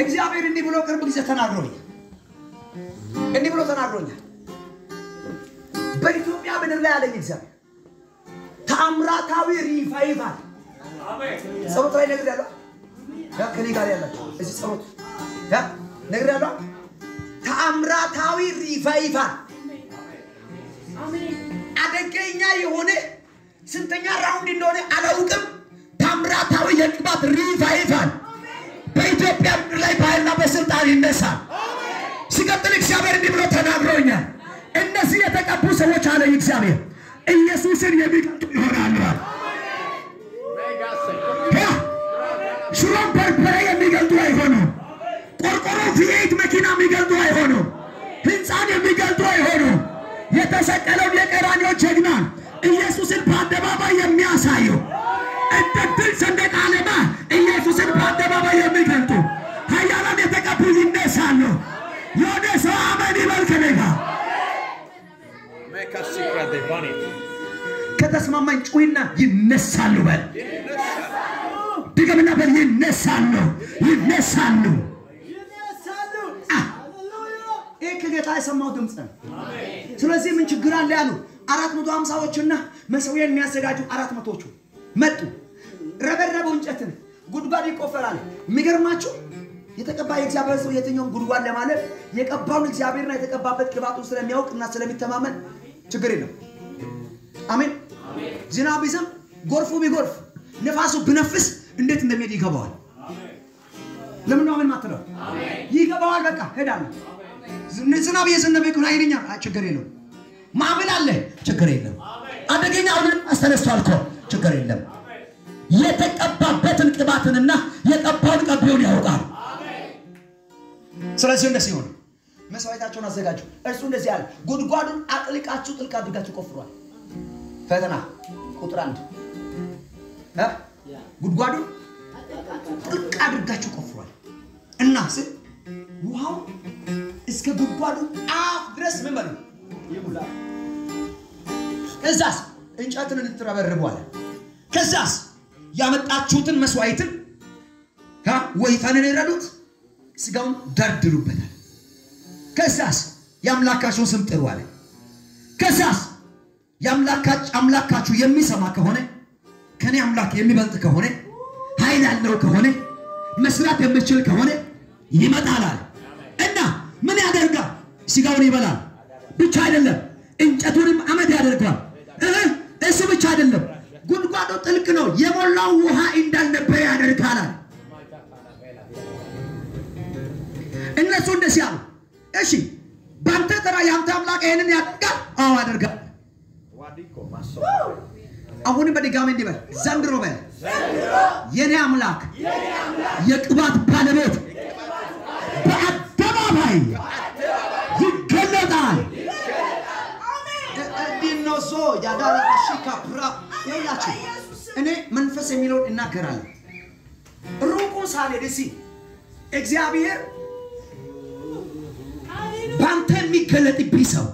እግዚአብሔር እንዲህ ብሎ ቅርብ ጊዜ ተናግሮኛል። በኢትዮጵያ ምድር ላይ ያለኝ እግዚአብሔር ተአምራታዊ ሪቫይቫል ጸሎት ላይ ነገር ያለው ከኔ ጋር ያላችሁ እዚህ ጸሎት ነገር ያለው ተአምራታዊ ሪቫይቫል አደገኛ የሆነ ስንተኛ ራውንድ እንደሆነ አላውቅም። ተአምራታዊ የቅባት ሪቫይቫል በኢትዮጵያ ምድር ላይ በኃይልና በስልጣን ይነሳል። ሲቀጥል እግዚአብሔር እንዲህ ብሎ ተናግሮኛል። እነዚህ የተቀቡ ሰዎች አለ እግዚአብሔር ኢየሱስን የሚገልጡ ይሆናሉ። ሽሮን በርበሬ የሚገልጡ አይሆኑም። ቆርቆሮ ቪኤት መኪና የሚገልጡ አይሆኑም። ህንፃን የሚገልጡ አይሆኑም። የተሰቀለውን የቀራንዮ ጀግና ኢየሱስን በአደባባይ የሚያሳዩ እንደ ድል ሰንደቅ ዓላማ ኢየሱስን በአደባባይ የሚገልጡ ኃያላን የተቀቡ ይነሳሉ። የሆነ ሰው አሜን ይበል ከኔጋ ከተስማማኝ ጩይና ይነሳሉ በል። ድገምና በል ይነሳሉ። ይህ ከጌታ የሰማው ድምፅ ነው። ስለዚህ ምን ችግር አለ ያሉ 450ዎችና መሠዊያን የሚያዘጋጁ 400ዎቹ መጡ። ረበረበው እንጨትን ጉድጓድ ይቆፈራል። የሚገርማችሁ የተቀባ የእግዚአብሔር ሰው የትኛውን ጉድጓድ ለማለት የቀባውን እግዚአብሔርና የተቀባበት ቅባቱ ስለሚያውቅና ስለሚተማመን ችግር የለም። አሜን። ዝናብ ቢዘንብ ጎርፉ ቢጎርፍ ነፋሱ ቢነፍስ እንዴት እንደሚሄድ ይገባዋል። ለምን ነው አሜን ማትለው? ይገባዋል። በቃ ሄዳለሁ። ዝናብ የዘነበ ይኩን አይልኛ ችግር የለውም። ማዕበል አለ ችግር የለም። አደገኛ አሁን አስተነስቷል እኮ ችግር የለም። የተቀባበትን ቅባትንና የቀባውን ቀቢውን ያውቃል። ስለዚህ እንደዚህ ሆነ። መስዋዕታቸውን አዘጋጁ። እርሱ እንደዚህ አለ፣ ጉድጓዱን አጥልቃችሁ ጥልቅ አድርጋችሁ ቆፍሯል። ፈተና ቁጥር 1 ጉድጓዱን ጥልቅ አድርጋችሁ ቆፍሯል እና ውሃው እስከ ጉድጓዱ አፍ ድረስ ምን በሉ ይሙላ። ከዛስ እንጨትን ልትረበርቡ አለ። ከዛስ ያመጣችሁትን መስዋዕትን ወይፈንን ይረዱት ስጋውን ደርድሩበታል። ከዛስ ያምላካችሁን ስም ጥሩ አለ። ከዛስ ያምላካችሁ የሚሰማ ከሆነ ከኔ አምላክ የሚበልጥ ከሆነ ኃይል ያለው ከሆነ መስራት የሚችል ከሆነ ይመጣል አለ እና ምን ያደርጋል? ስጋውን ይበላል ብቻ አይደለም እንጨቱንም አመድ ያደርጋል። እሱ ብቻ አይደለም ጉድጓዱ ጥልቅ ነው የሞላው ውሃ እንዳልነበረ ያደርጋል። እነሱ እንደዚህ አሉ። እሺ ባንተ ተራ ያንተ አምላክ ይሄንን ያደርጋል? አዎ ያደርጋል። አሁን በድጋሚ እንዲበል ዘንድሮ በል የኔ አምላክ የቅባት ባለቤት በአደባባይ ይገለጣል። ዲኖሶ ያዳራ አሽካ ብራ ያያችሁ እኔ መንፈስ የሚለውን እናገራለሁ። ሩቁ ሳልሄድ እግዚአብሔር ባንተ የሚገለጥብኝ ሰው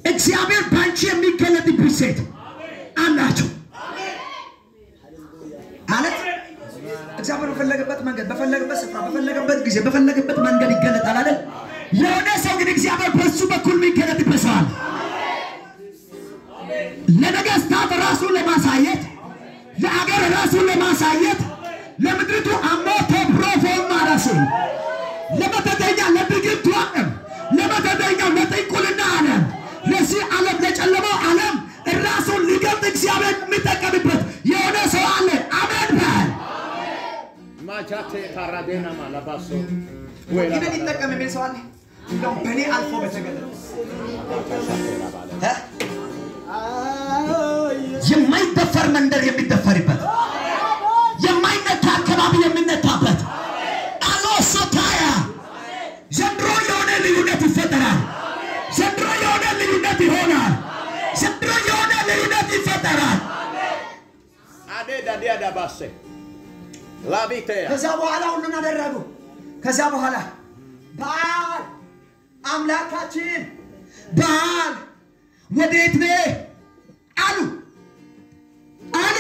እግዚአብሔር ባንቺ የሚገለጥብኝ ሴት አላችሁ አለት እግዚአብሔር በፈለገበት መንገድ በፈለገበት ስፍራ በፈለገበት ጊዜ በፈለገበት መንገድ ይገለጣል አይደል? የሆነ ሰው ግን እግዚአብሔር በሱ በኩል የሚገለጥበት ሰው አለ። ለነገስታት ራሱን ለማሳየት ለአገር ራሱን ለማሳየት ለምድሪቱ አሞቶ ፕሮፎም ማራሱ ለመተተኛ ለድግምቱ ዓለም ለመተተኛ ለጥንቁልና ዓለም ለዚህ ዓለም ለጨለማው ዓለም ራሱን ሊገልጥ እግዚአብሔር የሚጠቀምበት የሆነ ሰው አለ። አሜን በል። ማቻቴ ታራዴና ማላባሶ ወይ ይጠቀም የሚል ሰው አለ። እንደውም በኔ አልፎ በተገለጠ የማይደፈር መንደር የሚደፈርበት የማይነካ አካባቢ የሚነካበት አሎሶታያ ዘንድሮ የሆነ ልዩነት ይፈጠራል። ዘንድሮ የሆነ ልዩነት ይሆናል። ዘንድሮ የሆነ ልዩነት ይፈጠራል። አዴ ዳባሴ ላቢቴ ከዛ በኋላ ሁሉን አደረጉ። ከዛ በኋላ በዓል አምላካችን በዓል ወዴት ነህ አሉ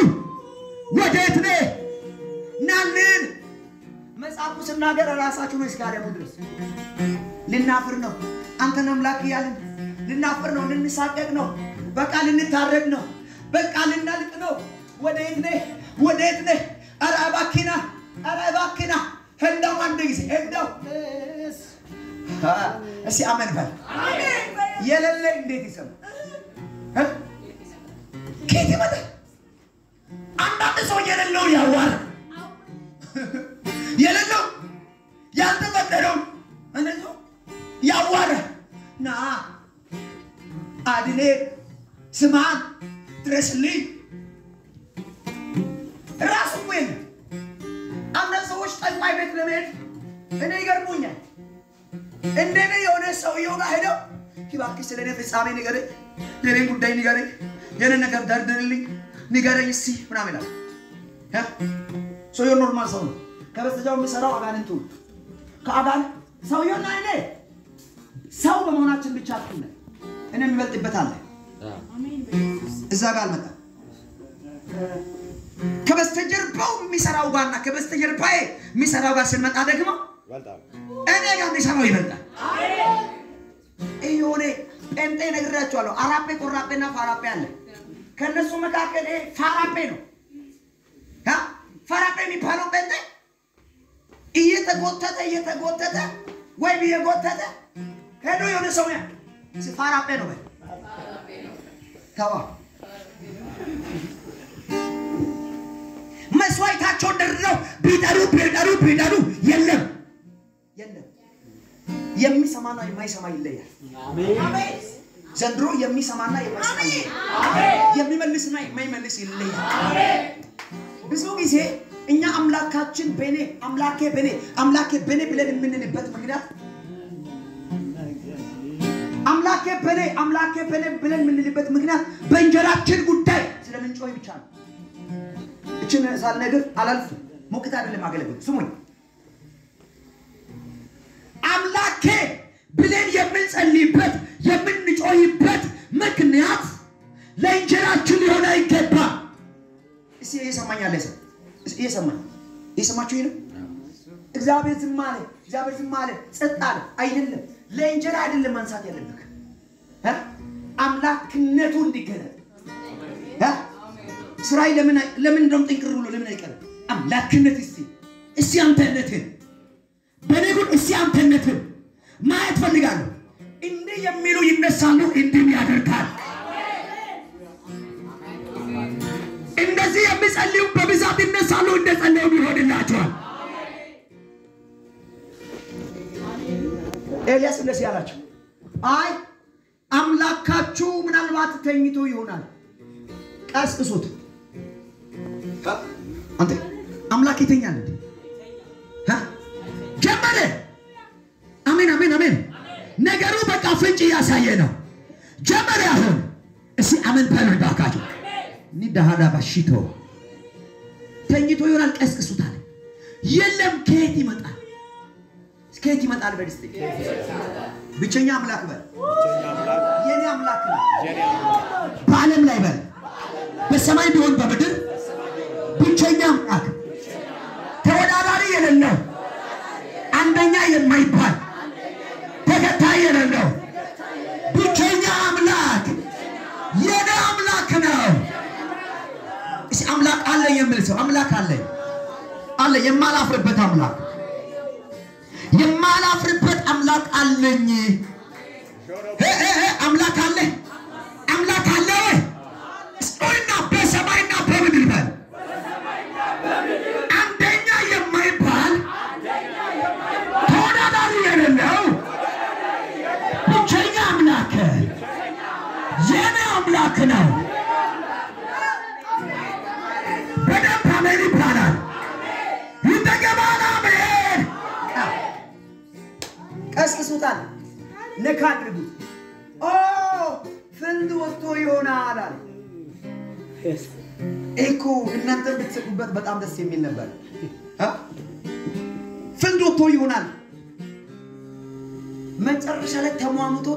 ወዴት ነህ ናልን መጽሐፉ ሲናገር ራሳችሁ ነው እስካሪያሙ ድረስ ልናፍር ነው አንተን አምላክ ያልን ልናፍር ነው ልንሳቀቅ ነው በቃ ልንታረድ ነው በቃ ልናልቅ ነው። ወዴት ነህ ኧረ እባክና እንደው አንድ ጊዜ እንደው እስኪ አሜን በል። የሌለ እንዴት ይሰማ ከየት ይመጣል? አንዳንድ ሰው የሌለው ያዋር የሌለው ያልተፈጠረው እነሱ ያዋር ና አድኔ ስማን ድረስልኝ ራሱ ወይ አንዳንድ ሰዎች ጠንቋይ ቤት ለመሄድ እኔ ይገርሙኛል። እንደኔ የሆነ ሰውየው ጋር ሄደው እባክህ ስለኔ ፍጻሜ ንገረኝ፣ የኔን ጉዳይ ንገረኝ፣ የኔን ነገር ደርድርልኝ ንገረኝ እስኪ ምናምን ይላል። ሰውየው ኖርማል ሰው ነው። ከበስተጀርባው የሚሰራው አጋንንቱ ከአጋንንት ሰውየውና እኔ ሰው በመሆናችን ብቻ አትኩነ እኔ የሚበልጥበት አለ። እዛ ጋር አልመጣም። ከበስተጀርባው የሚሰራው ጋርና ከበስተጀርባዬ የሚሰራው ጋር ስንመጣ ደግሞ እኔ ጋር የሚሰራው ይበልጣል። ይሄ ጴንጤ ነግራቸዋለሁ። አራጴ ቆራጴና ፋራጴ አለ። ከነሱ መካከል ፋራጴ ነው። ፋራጴ የሚባለው ጴንጤ እየተጎተተ ወይ እየጎተተ ሄዶ የሆነ ሰው ያ ፋራጴ ነው በል ታዋ መስዋዕታቸውን ደርድረው ቢጠሩ የለም የሚሰማና የማይሰማ ይለያል። አሜን። ዘንድሮ የሚሰማና የማይሰማ ይለያል። የሚመልስና የማይመልስ ይለያል። አሜን። ብዙ ጊዜ እኛ አምላካችን በኔ አምላኬ በኔ ብለን የምንልበት ምክንያት አምላኬ በኔ ብለን የምንልበት ምክንያት በእንጀራችን ጉዳይ ስለምንጮህ ብቻ ነው። እችን ሳልነግር አላልፍም። ሞቅታ አይደለም አገለግል። ስሙኝ። አምላኬ ብለን የምንጸልይበት የምንጮህበት ምክንያት ለእንጀራችን ሊሆን አይገባም። እስኪ እየሰማኝ ያለ ሰው እየሰማችሁ ነው። እግዚአብሔር ዝም አለ ጸጥ አለ አይደለም። ለእንጀራ አይደለም ማንሳት ያለብህ አምላክነቱ እንዲገለጥ ስራይ ለምን እንደም ጥንቅር ብሎ ለምን አይቀርም? አምላክነት እስቲ አንተነትን በነጉን እስቲ አንተነትን ማየት ፈልጋለሁ። እንደ የሚሉ ይነሳሉ እንዲም ያደርጋል። እንደዚህ የሚጸልዩ በብዛት ይነሳሉ እንደ ጸለዩ ይሆንላቸዋል። ኤልያስ እንደዚህ ያላቸው አይ አምላካችሁ ምናልባት ተኝቶ ይሆናል ቀስቅሱት። አንተ አምላክ ይተኛል እንዴ? ጀመረ። አሜን። ነገሩ በቃ ፍንጭ ያሳየ ነው። ጀመረ። አሁን እሺ አሜን በሉ ባካችሁ። ንዳሃዳ ባሽቶ ተኝቶ ይሆናል ቀስቅሱት አለ። የለም ከየት ይመጣል በድስት ብቸኛ አምላክ በል። የኔ አምላክ ነው በዓለም ላይ በል። በሰማይ ቢሆን በምድር ብቸኛ አምላክ ተወዳዳሪ የሌለው አንደኛ የማይባል ተከታይ የሌለው ብቸኛ አምላክ የኔ አምላክ ነው። እሺ አምላክ አለ የሚል ሰው አምላክ አለ የማላፍርበት አምላክ አለኝ። አምላክ አለ እስቆይና በሰማይና በምድር በል። አንደኛ የማይባል ተወዳዳሪ የሌለው ብቸኛ አምላክ የኔ አምላክ ነው። በደንብ አሜን ይባላል። ይተገባል። አሜን። ቀስቅሱታል። ነካ አድርጉት። ፍንድ ወጥቶ ይሆናል አለ እኮ። እናንተ ብትሰጡበት በጣም ደስ የሚል ነበር። ፍንድ ወጥቶ ይሆናል። መጨረሻ ላይ ተሟሙቶ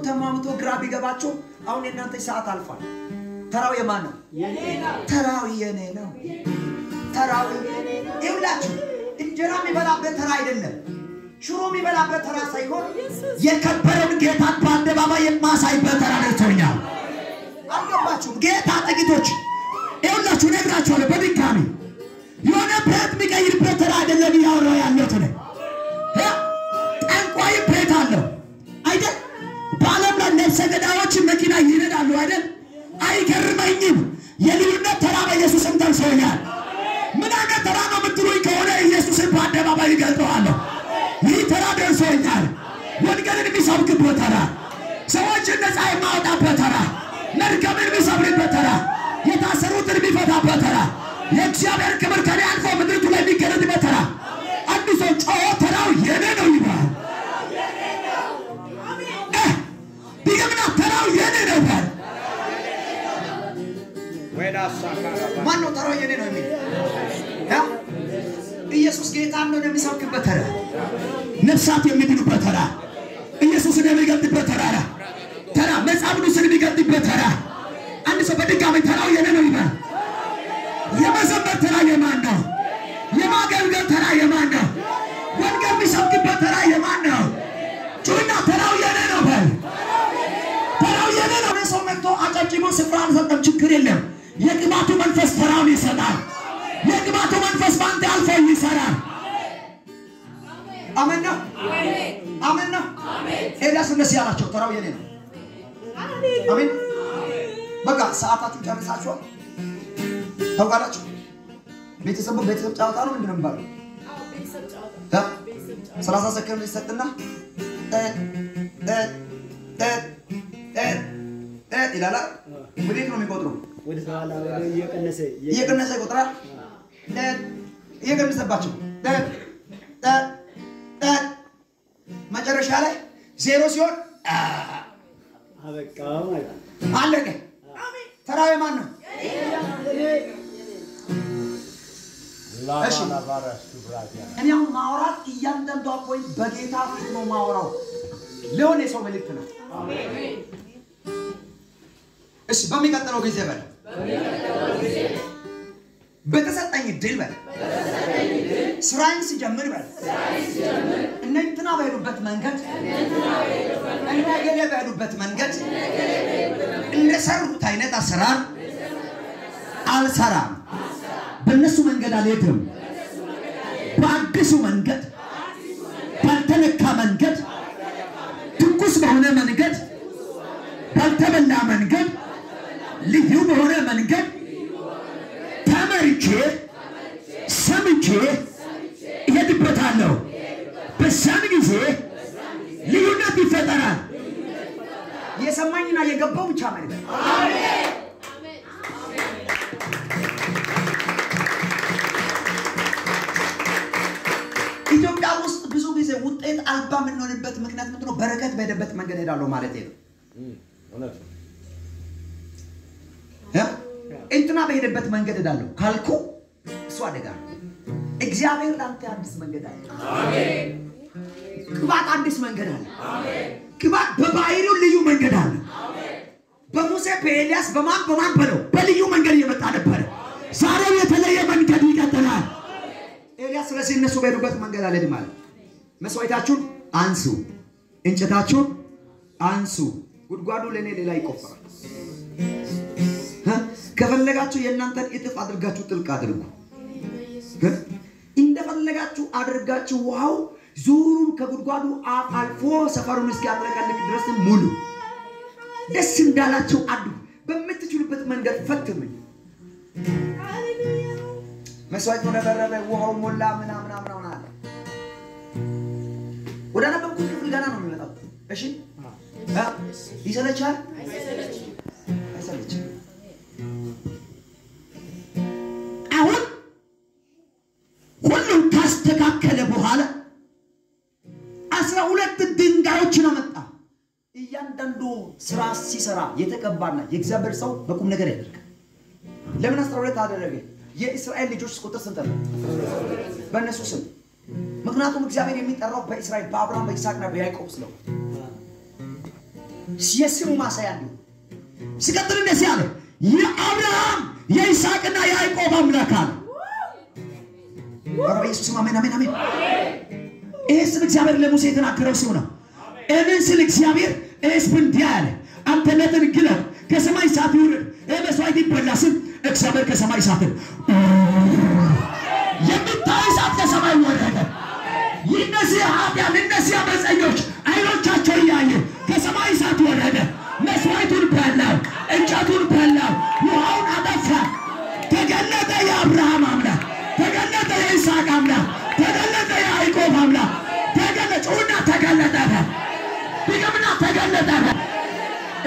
ግራ ቢገባቸው አሁን የእናንተ ሰዓት አልፏል። ተራው የማን ነው? ተራው የኔ ነው። ይኸውላችሁ እንጀራ የሚበላበት ተራ አይደለም። ሽሮ የሚበላበት ተራ ሳይሆን የከበረውን ጌታ በአደባባይ የማሳይበት ተራ ደርሶኛል። አልገባችሁም? ጌታ ጥቂቶች ይኸውላችሁ ነግራችኋለሁ በድጋሚ የሆነ ቤት የሚቀይርበት ተራ አይደለም እያወራሁ ያለሁት ነው። ጠንቋይ ቤት አለው አይደል? በዓለም ላይ ነፍሰ ገዳዮች መኪና ይነዳሉ አይደል? አይገርመኝም። የልዩነት ተራ በኢየሱስም ደርሶኛል። ምን አይነት ተራ ነው የምትሉኝ ከሆነ ኢየሱስን በአደባባይ ይገልጠዋለሁ። ይህ ተራ ደርሶኛል። ወንጌልን የሚሰብክበት ተራ፣ ሰዎችን ነፃ የማወጣበት ተራ፣ መርገምን የሚሰብርበት ተራ፣ የታሰሩትን የሚፈታበት ተራ፣ የእግዚአብሔር ክብር ከኔ አልፎ ምድሪቱ ላይ የሚገለጥበት ተራ። አንድ ሰው ጮሆ ተራው የኔ ነው ይባል። ቢገምና ተራው የኔ ነው ይባል። ማነው ተራው የኔ ነው የሚል? ኢየሱስ ጌታ ነው የሚሰብክበት ተራ፣ ነፍሳት የሚድኑበት ተራ፣ ኢየሱስን የሚገልጥበት ተራ፣ መጽሐፍ ቅዱስን የሚገልጥበት ተራ። አንድ ሰው በድጋሚ ተራው የኔ ነው ይባል። የመዘመር ተራ የማን ነው? የማገልገል ተራ የማን ነው? ወንጌል የሚሰብክበት ተራ የማን ነው? ጩና ተራው የኔ ነው በል። ተራው የኔ ነው። ሰው መጥቶ አጨብጭቦ ስፍራ አልሰጠም፣ ችግር የለም። የቅባቱ መንፈስ ተራውን ይሰጣል። የቅባቱ መንፈስ ባንተ አልፎ ይሰራል። አሜን ነው። ኤልያስ እንደዚህ ያላቸው ተራው የኔ ነው። አሜን። በቃ ሰዓታችሁ ጨርሳችኋል። ታውቃላችሁ ቤተሰብ ጨዋታ ነው። ምንድነው የሚባለው? 30 ሰከንድ ይሰጥና ይላል። ወዴት ነው የሚቆጥረው? ወደ ኋላ እየቀነሰ ይቆጥራል። እየቀነሰባቸው መጨረሻ ላይ 0 ሲሆን አበቃ ማለት አለቀ። ተራው የማን ነው? እኔ አሁን ማውራት እያንዳንዱ ፖይንት በጌታ ፊት ነው ማውራው። ለሆነ ሰው መልእክት ነው። እሺ በሚቀጥለው ጊዜ በል በተሰጠኝ ድል በል ስራዬን ሲጀምር በል እንትና በሄዱበት መንገድ እና ገለ በሄዱበት መንገድ እንደሰሩት አይነት አሰራር አልሰራም በእነሱ መንገድ አልሄድም በአዲሱ መንገድ ባልተነካ መንገድ ትኩስ በሆነ መንገድ ባልተበላ መንገድ ልዩ በሆነ መንገድ ተመርጬ ሰምቼ እሄድበታለሁ በዛን ጊዜ ልዩነት ይፈጠራል የሰማኝና የገባው ብቻ ማለት ነው አሜን ኢትዮጵያ ውስጥ ብዙ ጊዜ ውጤት አልባ ምንሆንበት ምክንያት ምንድነው በረከት በሄደበት መንገድ ሄዳለሁ ማለት ነው እውነት እንትና በሄደበት መንገድ ሄዳለሁ ካልኩ እሱ አደጋ እግዚአብሔር ላንተ አዲስ መንገድ አለ አሜን ቅባት አዲስ መንገድ አለ አሜን ቅባት በባህሪው ልዩ መንገድ አለ አሜን በሙሴ በኤልያስ በማን በለው በልዩ መንገድ እየመጣ ነበር ዛሬ የተለየ መንገድ ይቀጥላል ኤልያስ ስለዚህ እነሱ በሄዱበት መንገድ አለ ማለት መስዋዕታችሁን አንሱ እንጨታችሁን አንሱ ጉድጓዱ ለኔ ሌላ ይቆፈራል ከፈለጋችሁ የእናንተን እጥፍ አድርጋችሁ ጥልቅ አድርጉ እንደፈለጋችሁ አድርጋችሁ ውሃው ዙሩን ከጉድጓዱ አልፎ ሰፈሩን እስኪያጥለቀልቅ ድረስ ሙሉ ደስ እንዳላችሁ አድርጉ በምትችሉበት መንገድ ፈትኑኝ መስዋዕት ወደበረበ ውሃው ሞላ ምናምን አለ ወደ ነበርኩ ክፍል ገና ነው የሚመጣው እሺ ይሰለቻል አይሰለችም አሁን ሁሉም ካስተካከለ በኋላ 12 ድንጋዮችን አመጣ እያንዳንዱ ስራ ሲሰራ የተቀባና የእግዚአብሔር ሰው በቁም ነገር ያደርግ ለምን 12 አደረገ የእስራኤል ልጆች ቁጥር ስንት ነው በእነሱ ስም ምክንያቱም እግዚአብሔር የሚጠራው በእስራኤል በአብርሃም በይስሐቅና በያዕቆብ ስለሆነ የስሙ ማሳያ ነው ሲቀጥል እንደዚህ አለ የአብርሃም የይስሐቅና የያዕቆብ አምላክ አለ ኢየሱስ አሜን አሜን አሜን እስ እግዚአብሔር ለሙሴ የተናገረው ሲሆን እምን ስለ እግዚአብሔር እስብንት ያለ አንተ ለትን ግለብ ከሰማይ እሳት ይውረድ መስዋዕት ይበላስም እግዚአብሔር ከሰማይ እሳት የሚታይ እሳት ከሰማይ ወረደ ይነዚህ ኃጢአት እነዚህ አመፀኞች አይኖቻቸው ያየ ከሰማይ እሳት ወረደ መስዋዕቱን በላው እንጨቱን በላው ውሃውን አጠፋ ተገለጠ የአብርሃም አምላክ ተገለጠ የይስሐቅ አምላክ ተገለጠ የያዕቆብ አምላክ ተገለጠውና ተገለጠ ቢገምና ተገለጠ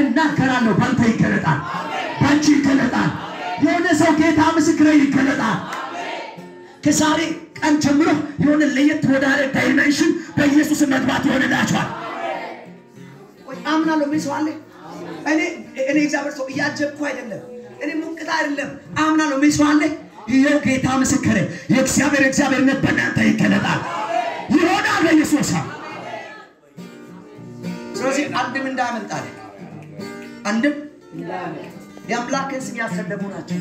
እናከራለሁ ባንተ ይገለጣል ባንቺ ይገለጣል የሆነ ሰው ጌታ ምስክሬ ይገለጣል ከዛሬ ቀን ጀምሮ የሆነ ለየት ወዳለ ዳይሜንሽን በኢየሱስ መግባት ይሆንላችኋል ወይ አምናለሁ መስዋዕት እኔ እግዚአብሔር ሰው ያጀብኩ አይደለም እኔ ሙቅታ አይደለም አምናለሁ መስዋዕት ይሄው ጌታ ምስክሬ የእግዚአብሔርነት በእናንተ ይገለጣል ይሆናል በኢየሱስ ስለዚህ አንድም እንዳመልጣለ አንድም የአምላክን ስም ያሰደቡ ናቸው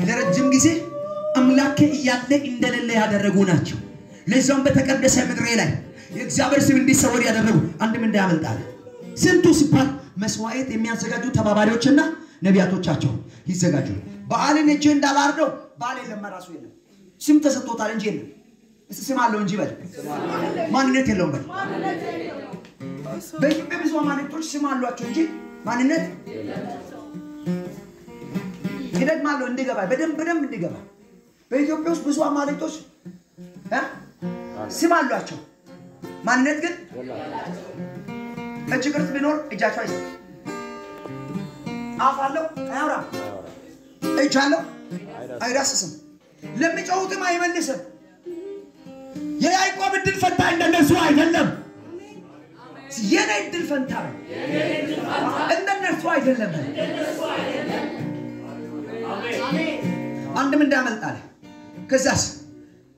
ለረጅም ጊዜ አምላክ እያለ እንደሌለ ያደረጉ ናቸው ለዛም በተቀደሰ ምድር ላይ የእግዚአብሔር ስም እንዲሰወር ያደረጉ አንድም እንዳያመልጣለ ስንቱ ሲባል መስዋዕት የሚያዘጋጁ ተባባሪዎችና ነቢያቶቻቸው ይዘጋጁ በዓልን እጄ እንዳላርደው ባል የለም ራሱ የለም ስም ተሰጥቶታል እንጂ የለም ስም አለው እንጂ በል ማንነት የለውም በል በኢትዮጵያ ብዙ አማልክቶች ስም አሏቸው እንጂ ማንነት ይደግማሉ እንዲገባ በደንብ እንዲገባ በኢትዮጵያ ውስጥ ብዙ አማልክቶች ስም አሏቸው ማንነት ግን እጅግርት ቢኖር እጃቸው አይሰጥ አፋለው አያውራም እጃለው አይዳስስም ለሚጫወትም አይመልስም የያዕቆብ ድል ፈንታ እንደነሱ አይደለም የኔ ድል ፈንታ እንደነሱ አይደለም አሜን አንድም እንዳመልጣለ ከዛስ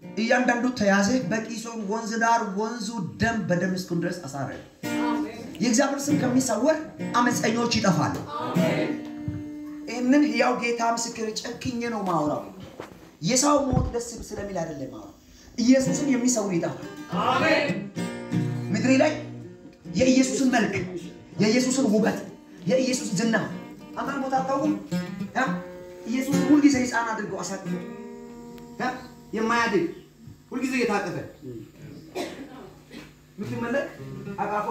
እያንዳንዱ ተያዘ በቂሶን ወንዝ ዳር ወንዙ ደም በደም እስኩን ድረስ አሳረ የእግዚአብሔር ስም ከሚሰወር አመፀኞች ይጠፋሉ አሜን ይህንን ያው ጌታ ምስክር ጨክኜ ነው ማውራው የሰው ሞት ደስ ስለሚል አይደለም ማውራው ኢየሱስን የሚሰውር ይጣፋል አሜን ምድር ላይ የኢየሱስን መልክ የኢየሱስን ውበት የኢየሱስ ዝና አንተ ሞት አታውቁም ኢየሱስ ሁሉ ጊዜ ሕፃን አድርጎ አሳጥቶ የማያድግ ሁሉ ጊዜ የታቀፈ ምትመለክ አቃፏ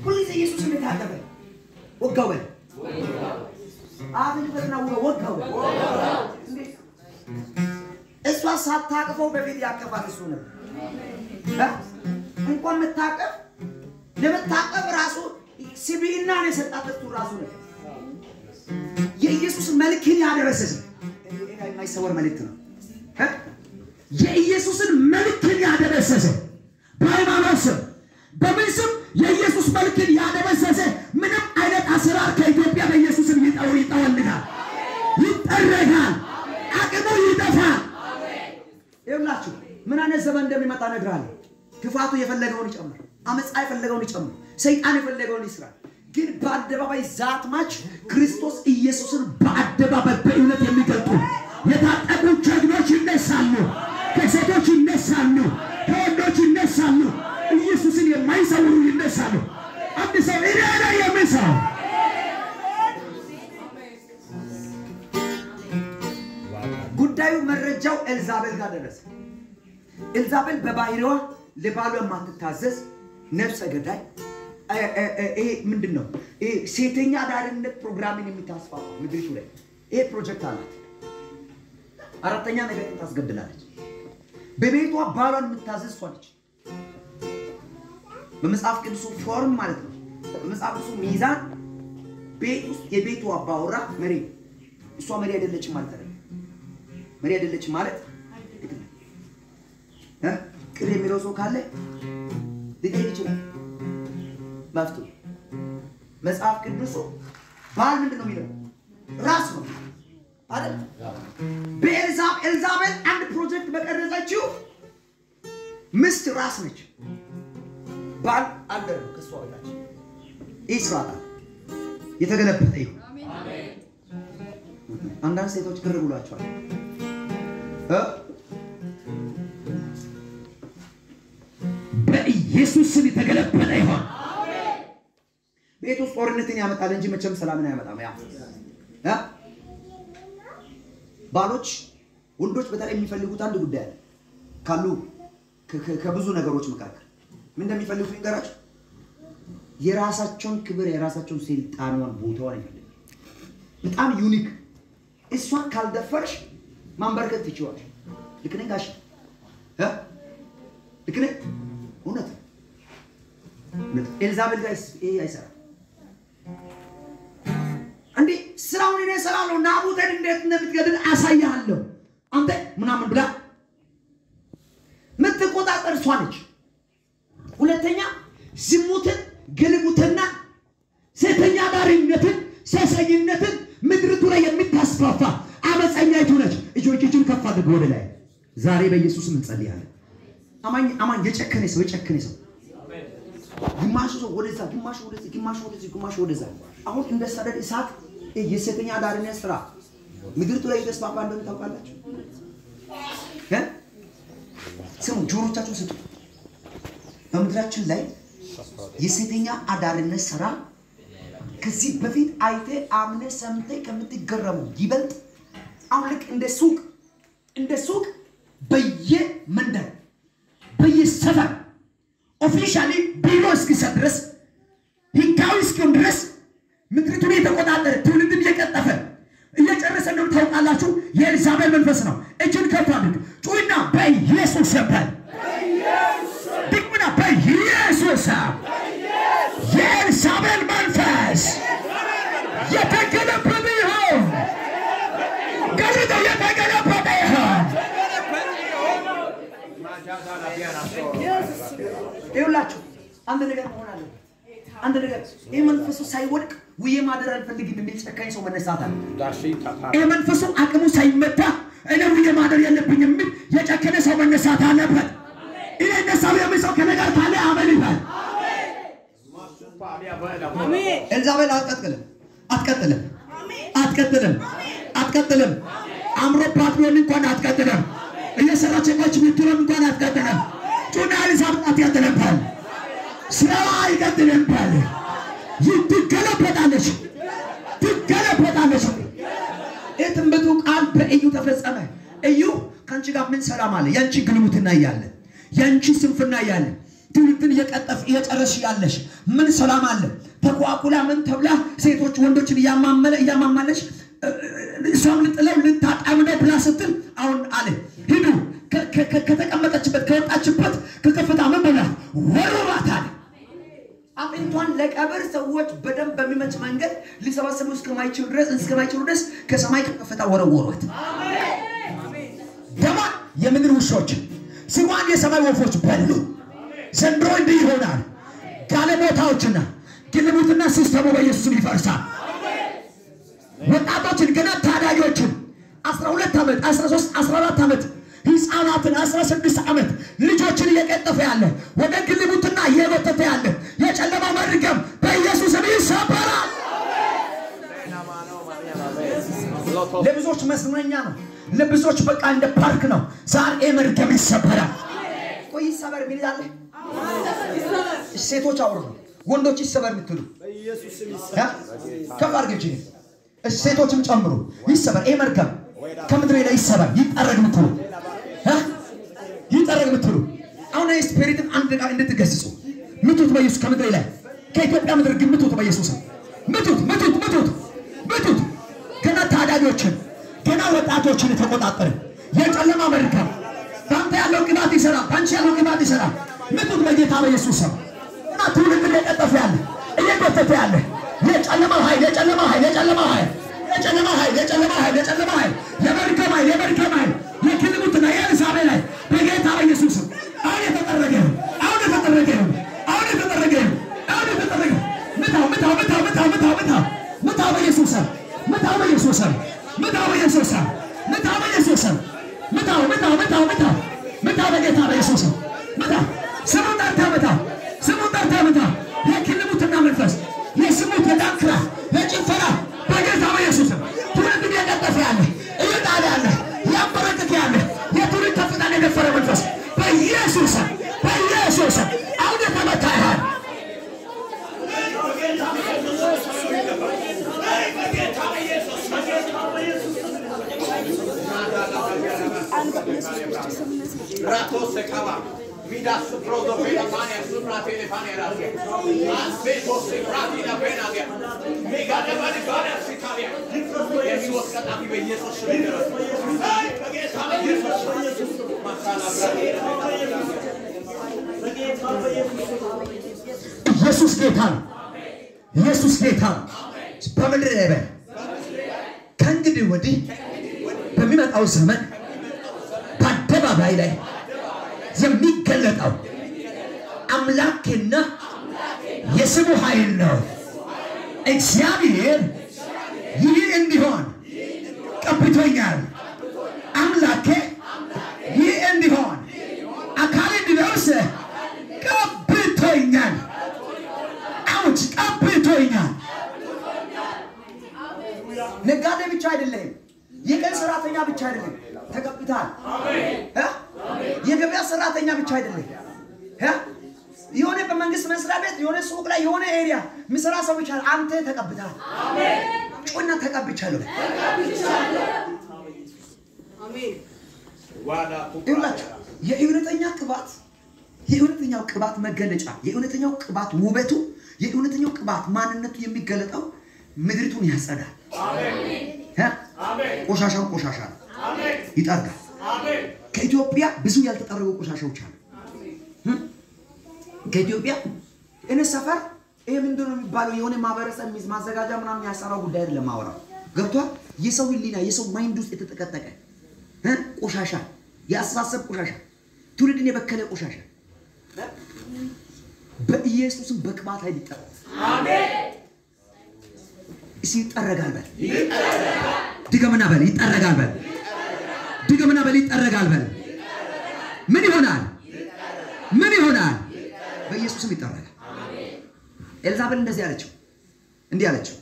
ሁሉ ጊዜ ኢየሱስን የታቀፈ ወጋው አብን ፈተናው ወጋው እሷ ሳታቀፈው በፊት ያቀፋት እሱ ነው እንኳን መታቀፍ ለመታቀፍ ራሱ ሲቢና ነው የሰጣት እሱ ራሱ ነው የኢየሱስ መልክን ያደረሰስ የማይሰወር መልእክት ነው የኢየሱስን መልክን ያደረሰስ በሃይማኖት በምስም የኢየሱስ መልክን ያደረሰስ ምንም አይነት አሰራር ከኢትዮጵያ በኢየሱስን ይጣወልናል ይጠረጋል አቅሙ ይጠፋል ይላችሁ ምን አይነት ዘመን እንደሚመጣ ነግራለሁ ክፋቱ የፈለገውን ይጨምር አመጻ የፈለገውን ይጨምር ሰይጣን የፈለገውን ይስራ ግን በአደባባይ ዛት ማች ክርስቶስ ኢየሱስን በአደባባይ በእውነት የሚገልጡ የታጠቁ ጀግኖች ይነሳሉ ከሴቶች ይነሳሉ ከወንዶች ይነሳሉ ኢየሱስን የማይሰውሩ ይነሳሉ አንድ ሰው ኢራዳ የሚሰው ጉዳዩ መረጃው ኤልዛቤል ጋር ደረሰ ኤልዛቤል በባህሪዋ ለባሏ ማትታዘዝ ነፍሰ ገዳይ ምንድነው ሴተኛ ዳርነት ፕሮግራሚንግ የሚታስፋፋ ምድሪቱ ላይ ይሄ ፕሮጀክት አላት አራተኛ ነገር ታስገድላለች በቤቷ ባሏን የምታዘዝ ሷለች በመጽሐፍ ቅዱስ ፎርም ማለት ነው በመጽሐፍ ቅዱስ ሚዛን ቤት ውስጥ የቤቱ አባወራ መሪ እሷ መሪ አይደለች ማለት አይደለም መሪ አይደለች ማለት ቅሬ የሚለው ሰው ካለ ሊጠይቅ ይችላል ማፍቱ መጽሐፍ ቅዱስ ባል ምንድነው የሚለው ራስ ነው አይደል ኤልዛቤል አንድ ፕሮጀክት በቀረጸችው ምስት ራስ ነች ባል አለ ከሷ በታች ኢስራኤል የተገለበጠ ይሁን አሜን አንዳንድ ሴቶች ግር ብሏቸዋል በኢየሱስ ስም የተገለበጠ ይሁን አሜን ቤት ውስጥ ጦርነትን ያመጣል እንጂ መቼም ሰላምን አያመጣም ያ ባሎች ወንዶች በተለይ የሚፈልጉት አንድ ጉዳይ አለ ካሉ ከብዙ ነገሮች መካከል ምን እንደሚፈልጉ ይገራች የራሳቸውን ክብር የራሳቸውን ስልጣንዋን ቦታዋን ይፈልጋሉ በጣም ዩኒክ እሷ ካልደፈርሽ ማንበርከት ትችዋለሽ ልክ ነኝ ጋሽ ልክ ነኝ እውነት ኤልዛቤል ጋይስ ይሄ አይሰራ እንዴ ስራውን እኔ ሰራለሁ ናቡቴን እንዴት እንደምትገድል አሳያለሁ አንተ ምናምን ብላ ምትቆጣጠር እሷ ነች ሁለተኛ ዝሙትን ግልሙትና ሴተኛ ዳሪነትን ሰሰኝነትን ምድርቱ ላይ የምታስፋፋ አመፀኛይቱ ነች እጆችን ከፍ አድርጎ ወደ ላይ ዛሬ በኢየሱስ እንጸልያለን አማኝ የጨከነ ሰው ግማሹ ሰው ወደዛ ግማሹ ወደዛ አሁን እንደ ሰደድ እሳት የሴተኛ ዳሪነት ስራ ምድርቱ ላይ የተስፋፋ እንደሆነ ታውቃላችሁ ስሙ ጆሮቻችሁን ስጡ በምድራችን ላይ የሴተኛ አዳሪነት ስራ ከዚህ በፊት አይተ አምነ ሰምተ ከምትገረሙ ይበልጥ አሁን ልክ እንደ ሱቅ በየመንደር በየሰፈር ኦፊሻሊ ቢሮ እስኪሰጥ ድረስ ህጋዊ እስኪሆን ድረስ ምድሪቱን የተቆጣጠረ ትውልድን እየቀጠፈ እየጨረሰ ነው ታውቃላችሁ የኤልዛቤል መንፈስ ነው እጅን ከፍ አድርግ ጩይና በኢየሱስ ስም ድግምና በኢየሱስ ስም የኤልዛቤል መንፈስ የተገለበጠ ይሁን የተገለበጠ ይሁን ይኸውላችሁ አንድ ነገር መሆን አለ አንድ ነገር ይሄ መንፈሱ ሳይወድቅ ውዬ ማደር አልፈልግም የሚል ጨካኝ ሰው መነሳት አለ ይሄ መንፈሱ አቅሙ ሳይመታ እኔ ውዬ ማደር የለብኝም የሚል የጨከነ ሰው መነሳት አለበት ይሄ ነሳው የሚሰው ከነገር ካለ አመን ይባል አሜን ኤልዛቤል አትቀጥልም። አምሮባት ቢሆን እንኳን አትቀጥልም። እየሰራች ቆች ብትሆን እንኳን አትቀጥልም። ጩና ኤልዛቤል አትቀጥልም። ስራዋ አይቀጥልም። ትገለበጣለች። የትንቢቱ ቃል በኢዩ ተፈጸመ። ኢዩ ካንቺ ጋር ምን ሰላም አለ? ያንቺ ግልሙትና ያለ ያንቺ ስንፍና ያለ ትውልድን እየጨረሽ ያለሽ ምን ሰላም አለ? ተቋቁላ ምን ተብላ ሴቶች ወንዶችን እያማማለች እሷም ልጥለው ልታጣምነው ብላ ስትል አሁን አለ ሂዱ ከተቀመጠችበት ከወጣችበት ከከፍታ ምን ብላ ወሩራት አለ። አጥንቷን ለቀብር ሰዎች በደንብ በሚመች መንገድ ሊሰበስቡ እስከማይችሉ ድረስ ከሰማይ ከከፍታ ወረወሯት። ደማ የምድር ውሾች ስሟን የሰማይ ወፎች በሉ። ዘንድሮ እንዲህ ይሆናል። ጋለሞታዎችና ግልሙትና ሲስተሙ በኢየሱስ ይፈርሳል። ወጣቶችን ገና ታዳጊዎችን 12 ዓመት 13 14 ዓመት ህፃናትን 16 ዓመት ልጆችን እየቀጠፈ ያለ ወደ ግልሙትና እየጎተተ ያለ የጨለማ መርገም በኢየሱስ ስም ይሰበራል። ለብዙዎች መስመኛ ነው። ለብዙዎች በቃ እንደ ፓርክ ነው። ዛሬ መርገም ይሰበራል። ቆይ ይሰበር ይላል። ሴቶች አውሩ ወንዶች ይሰበር ምትሉ በኢየሱስ ስም ይሰበር። ከፋር ግጭ ሴቶችም ጨምሩ ይሰበር። መርገም ከምድር ላይ ይሰበር ይጠረግ ምትሉ አሁን ስፒሪትን አንድ ጋር እንድትገስጹ ምቱት በኢየሱስ ከምድር ላይ ከኢትዮጵያ ምድር ግን ምቱት በኢየሱስ ምቱት። ገና ታዳጊዎችን ገና ወጣቶችን ተቆጣጠረ የጨለማ መርገም ባንተ ያለው ቅባት ይሰራል። ባንቺ ያለው ቅባት ይሰራል። ምቱት በጌታ በኢየሱስ ስም። እና ትውልድ እየቀጠፈ ያለ እየጎተተ ያለ የጨለማ ኃይል የመርገም ኃይል የክልሙትና የኤልዛቤል ላይ በጌታ በኢየሱስ ስም አሁን የተጠረገ ምታው በኢየሱስ ስም ምታው በጌታ በኢየሱስ ስም ስሙን ጠርተህ ምታ የክልሙትና መንፈስ የስሙት የዳንክራ የጭፈራ በጌታ በኢየሱስ ስም ትውልድ እየቀጠፈ ያለ እየጣለ ያለ ያበረከተ ያለ የትውልድ ከፍታን የደፈረ መንፈስ በኢየሱስ ስም አሁን የተመታ ይሆን። Midas prodo pena mania supra telefania aspetto se frati la pena dia mega de vale vale Italia e mi vostra api be Jesus ai pageta Jesus masala bradera ኢየሱስ ጌታ በምድር ላይ ከእንግዲህ ወዲህ በሚመጣው ዘመን በአደባባይ ላይ የሚገለጠው አምላክና የስሙ ኃይል ነው። እግዚአብሔር ይህ እንዲሆን ቀብቶኛል። አምላኬ ይህ እንዲሆን አካል እንዲደርስ ቀብቶኛል። አውጭ ቀብቶኛል። ነጋዴ ብቻ አይደለም፣ የቀን ሰራተኛ ብቻ አይደለም፣ ተቀብታል። የገበያ ሰራተኛ ብቻ አይደለም። የሆነ በመንግስት መስሪያ ቤት የሆነ ሱቅ ላይ የሆነ ኤሪያ ምሰራ ሰው ብቻ አንተ ተቀብታል። አሜን። ጩና ተቀብቻለሁ። አሜን። የእውነተኛው ቅባት መገለጫ የእውነተኛው ቅባት ውበቱ የእውነተኛው ቅባት ማንነቱ የሚገለጠው ምድሪቱን ያጸዳል። አሜን። ቆሻሻ ይጠርጋል። ከኢትዮጵያ ብዙ ያልተጠረጉ ቆሻሻዎች አሉ። ከኢትዮጵያ እኔ ሰፈር ይሄ ምንድነው የሚባለው የሆነ ማህበረሰብ ማዘጋጃ ምናምን ያሰራው ጉዳይ አይደለም ማወራው። ገብቷል? የሰው ህሊና የሰው ማይንድ ውስጥ የተጠቀጠቀ ቆሻሻ ያሳሰብ ቆሻሻ ትውልድን የበከለ ቆሻሻ በኢየሱስም በቅባት ኃይል ይጠራል። አሜን። ይጠረጋል በል ድገምና በል ይጠረጋል በል ድገምና በል ይጠረጋል በል ምን ይሆናል? በኢየሱስም ይጠረጋል። አሜን። ኤልዛቤል እንደዚህ አለችው እንዲህ አለችው።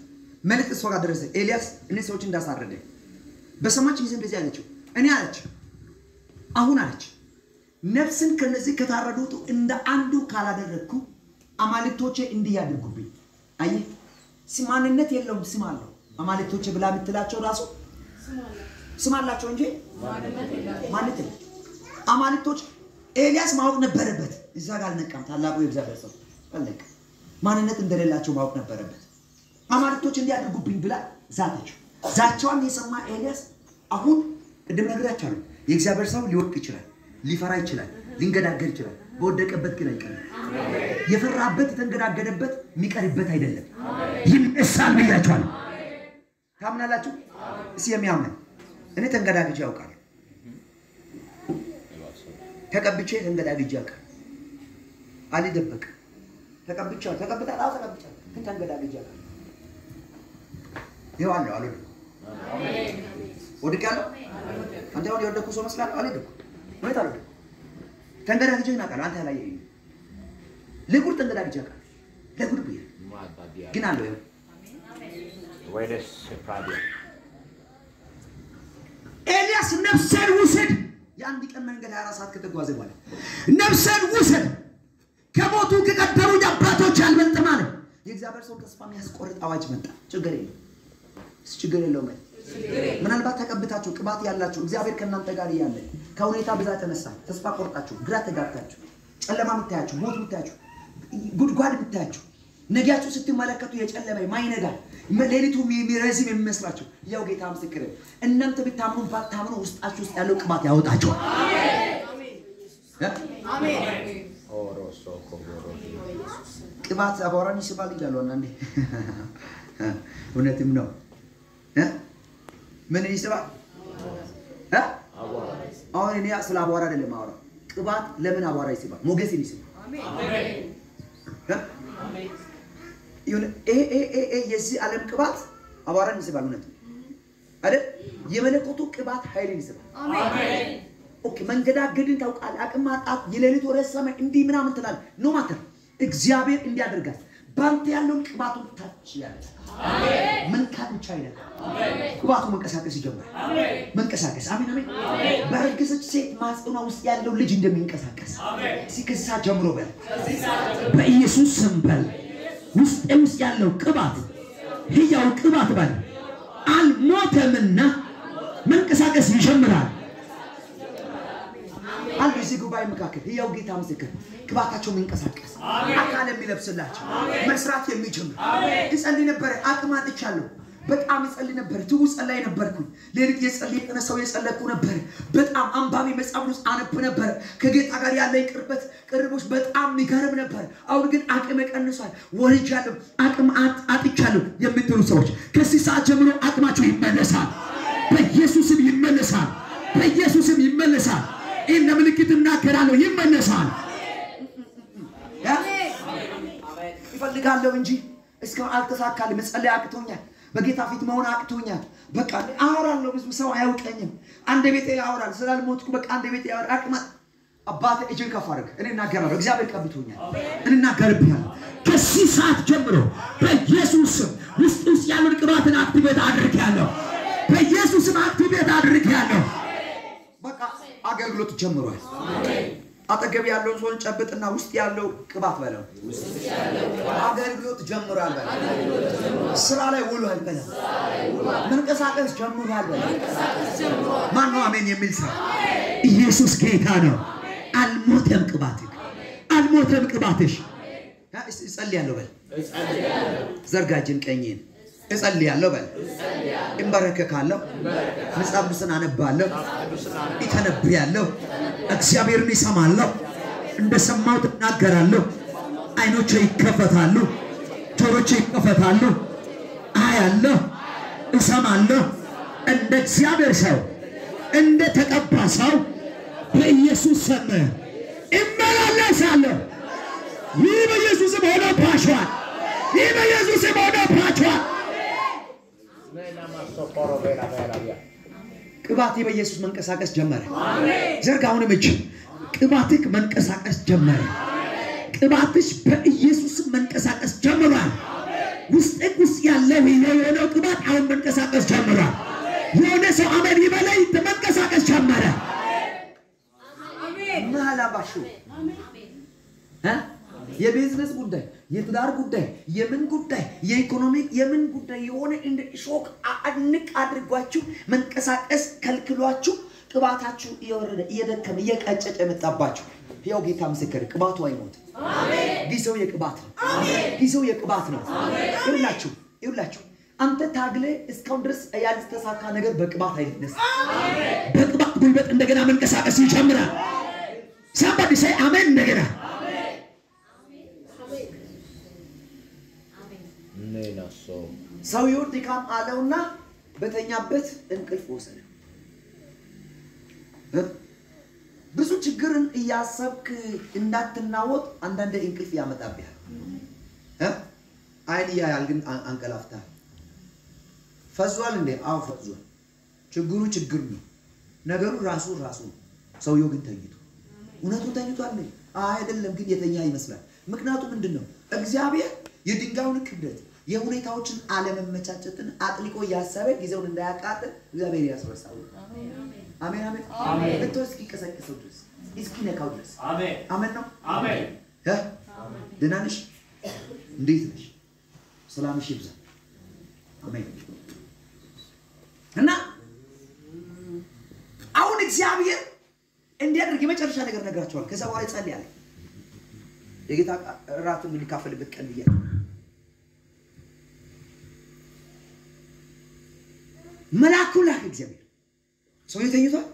መልእክት እሷ ጋር ደረሰ። ኤልያስ እነዚህ ሰዎች እንዳሳረደ በሰማች ጊዜ እንደዚህ አለችው። እኔ አለች አሁን አለች ነፍስን ከነዚህ ከታረዱት እንደ አንዱ ካላደረኩ አማልክቶቼ እንዲህ ያድርጉብኝ። አይ ስማንነት የለውም ስም አለው። አማልክቶቼ ብላ የምትላቸው ራሱ ስም አላቸው እንጂ ማንነት የለም። አማልክቶች ኤልያስ ማወቅ ነበረበት። እዛ ጋር አልነቃም። ታላቁ የእግዚአብሔር ሰው አለቀ። ማንነት እንደሌላቸው ማወቅ ነበረበት። አማልክቶች እንዲያደርጉብኝ ብላ ዛተችው። ዛቻዋን የሰማ ኤልያስ አሁን ቅድም ነግራችኋለሁ። የእግዚአብሔር ሰው ሊወድቅ ይችላል፣ ሊፈራ ይችላል፣ ሊንገዳገድ ይችላል። በወደቀበት ግን አይቀርም። የፈራበት የተንገዳገደበት የሚቀርበት አይደለም፣ ይነሳል ብያችኋለሁ። ታምናላችሁ? እስኪ የሚያምን እኔ ተንገዳግጄ ያውቃል። ተቀብቼ ተንገዳግጄ ያውቃል። አልደበቅም። ተቀብቻለሁ። ግን ተንገዳግጄ ያውቃል። ይዋለው አለ አሜን። ወድቃለሁ። አንተ አሁን የወደኩ ሰው መስላለሁ አልወደኩም። ወይስ አልወደኩም? ተንገዳግጄ ያውቃል። አንተ ላይ ለጉድ ተንገዳግጄ ያውቃል። ለጉድ ብዬ ግን አለው ይኸው ወይስ ፕራዲያ ኤልያስ ነፍሴን ውሰድ። የአንድ ቀን መንገድ 24 ሰዓት ከተጓዘ በኋላ ነፍሴን ውሰድ፣ ከሞቱ ከቀደሙኝ አባቶች አልበልጥም አለ። የእግዚአብሔር ሰው ተስፋ የሚያስቆርጥ አዋጅ መጣ። ችግር የለውም። ምናልባት ተቀብታችሁ ቅባት ያላችሁ እግዚአብሔር ከእናንተ ጋር እያለ ከሁኔታ ብዛት ተነሳ ተስፋ ቆርጣችሁ ግራ ተጋብታችሁ ጨለማ የምታያችሁ ሞት የምታያችሁ ጉድጓድ የምታያችሁ ነጊያችሁ ስትመለከቱ የጨለመ ማይነጋ ሌሊቱ የሚረዝም የሚመስላችሁ ያው ጌታ ምስክር እናንተ ብታምኑ ባታምኑ ውስጣችሁ ውስጥ ያለው ቅባት ያወጣችኋል። አሜን አሜን። ኦሮሶ ኮቦሮ ቅባት አቧራን ይስባል ይላሉ አንዴ። እውነትም ነው። ምን ይስባል? አቧራ። አሁን እኔ ስለ አቧራ አይደለም ማወራው። ቅባት ለምን አቧራ ይስባል? ሞገስን ይስባል። አሜን አሜን። ይሁን የዚህ ዓለም ቅባት አቧራን ይስባል። እውነት አይደል? የመለኮቱ ቅባት ኃይልን ይስባል። አሜን። ኦኬ መንገዳገድን ታውቃለህ። አቅም ማጣት የሌሊት ወደ ሰማይ እንዲህ ምናምን ትላለህ። ኖ ማተር እግዚአብሔር እንዲያደርጋል ባንተ ያለውን ቅባቱን ታች ያለ አሜን። መንካት ብቻ አይደለም። አሜን። ቅባቱ መንቀሳቀስ ይጀምራል። አሜን። መንቀሳቀስ አሜን አሜን። በረከሰች ሴት ማጽኗ ውስጥ ያለው ልጅ እንደሚንቀሳቀስ አሜን። ሲከሳ ጀምሮ በል በኢየሱስ ስም በል ውስጥ ያለው ቅባት ህያው ቅባት በል አልሞተምና መንቀሳቀስ ይጀምራል። አንድ እዚህ ጉባኤ መካከል ህያው ጌታ ምስክር ቅባታቸው መንቀሳቀስ አካል የሚለብስላቸው መስራት የሚጀምር እጸልይ ነበር። አቅም አጥቻለሁ። በጣም እጸልይ ነበር። ጸልይ ነበርኩኝ። ሌሊት የጸልይ ተነሳው የጸለይኩ ነበር። በጣም አንባቢ መጽሐፍ ውስጥ አነብ ነበር። ከጌታ ጋር ያለኝ ቅርቦች በጣም የሚገርም ነበር። አሁን ግን አቅም ቀንሷል። ወልጃለሁ፣ አቅም አጥቻለሁ የምትሉ ሰዎች ከዚህ ሰዓት ጀምሮ አቅማችሁ ይመለሳል። በኢየሱስም ይመለሳል። በኢየሱስም ይመለሳል። إن ملكتنا كرالو يمنسان. آمين. يفلق الله ونجي. إسكان ألتساك كلمة مسألة أكتونيا. بقيت أفيد مونا أكتونيا. بقى أورال لو بس مسوي عيوك أنيم. عند بيتي أورال. سلال موتكو بقى عند بيتي أورال. أكمل. أبات إجن كفارق. إني ناقرب. إجابة كابتونيا. إني ناقرب بيها. كسيسات جمرو. بيسوس. وستوس يالو الكباتنا أكتبت أدرك يالو. بيسوس ما أكتبت أدرك يالو. بقى አገልግሎት ጀምሯል። አሜን። አጠገብ ያለውን ሰው ጨብጥና ውስጥ ያለው ቅባት በለው። ውስጥ ያለው አገልግሎት ጀምሯል በለው። ስራ ላይ ውሏል በለው። መንቀሳቀስ ጀምሯል በለው። ማን ነው አሜን የሚል ሰው? ኢየሱስ ጌታ ነው። አልሞተም ቅባትህ፣ አልሞተም ቅባትሽ። እጸልያለሁ በል። ዘርጋጅን ቀኝን እጸልያለሁ በል። እንበረከካለሁ። መጽሐፍ ቅዱስን አነባለሁ። ይተነብያለሁ። እግዚአብሔርን ይሰማለሁ። እንደሰማሁት እናገራለሁ። አይኖቼ ይከፈታሉ፣ ጆሮቼ ይከፈታሉ። አያለሁ፣ እሰማለሁ። እንደ እግዚአብሔር ሰው እንደ ተቀባ ሰው በኢየሱስ ስም እመላለሳለሁ። ይህ በኢየሱስ ስም ሆኖ ፓሽዋል። ይህ በኢየሱስ ስም ሆኖ ፓሽዋል። ቅባቴ በኢየሱስ መንቀሳቀስ ጀመረ። አሜን። ዘርጋውን እጅ ቅባትህ መንቀሳቀስ ጀመረ። ቅባትሽ በኢየሱስ መንቀሳቀስ ጀምሯል። ውስጥ ያለው የሆነው ቅባት አሁን መንቀሳቀስ ጀምሯል። የሆነ ሰው አሜን ይበለኝ መንቀሳቀስ ጀመረ። አሜን ማላባሹ የቢዝነስ ጉዳይ የትዳር ጉዳይ የምን ጉዳይ የኢኮኖሚክ የምን ጉዳይ የሆነ እንደ ሾክ አንቅ አድርጓችሁ መንቀሳቀስ ከልክሏችሁ ቅባታችሁ እየወረደ እየደከመ እየቀጨጨ መጣባችሁ ያው ጌታ ምስክር ቅባቱ አይሞት አሜን ጊዜው የቅባት ነው አሜን ጊዜው የቅባት ነው አሜን ይውላችሁ አንተ ታግለ እስካሁን ድረስ ያልተሳካ ነገር በቅባት አይደነስ አሜን በቅባት ጉልበት እንደገና መንቀሳቀስ ይጀምራል somebody say amen እንደገና ሰው ድካም አለውና በተኛበት እንቅልፍ ወሰደ ብዙ ችግርን እያሰብክ እንዳትናወጥ አንዳንድ እንቅልፍ ያመጣብሃል አይን ያያል ግን አንቀላፍታ ፈዟል እንዴ አው ፈዟል ችግሩ ነው ነገሩ ራሱ ሰውየው ግን ተኝቶ እውነቱ ተኝቷል አይደለም ግን የተኛ ይመስላል ምክንያቱም ምንድነው እግዚአብሔር የድንጋዩን ክብደት የሁኔታዎችን ዓለመመቻቸትን አጥልቆ ያሰበ ጊዜውን እንዳያቃጥል እግዚአብሔር ያስረሳው አሜን አሜን ለቶስ ይቀሰቅሰው ድረስ እስኪ ነካው ድረስ አሜን ነው አሜን ደናንሽ እንዴት ነሽ ሰላምሽ ይብዛ አሜን እና አሁን እግዚአብሔር እንዲያደርግ የመጨረሻ ነገር ነግራቸዋል ከዛ በኋላ ጸልያለሁ የጌታ ራቱን እንካፈልበት ቀን ይያ መላኩ ላክ እግዚአብሔር ሰው የተኝቷል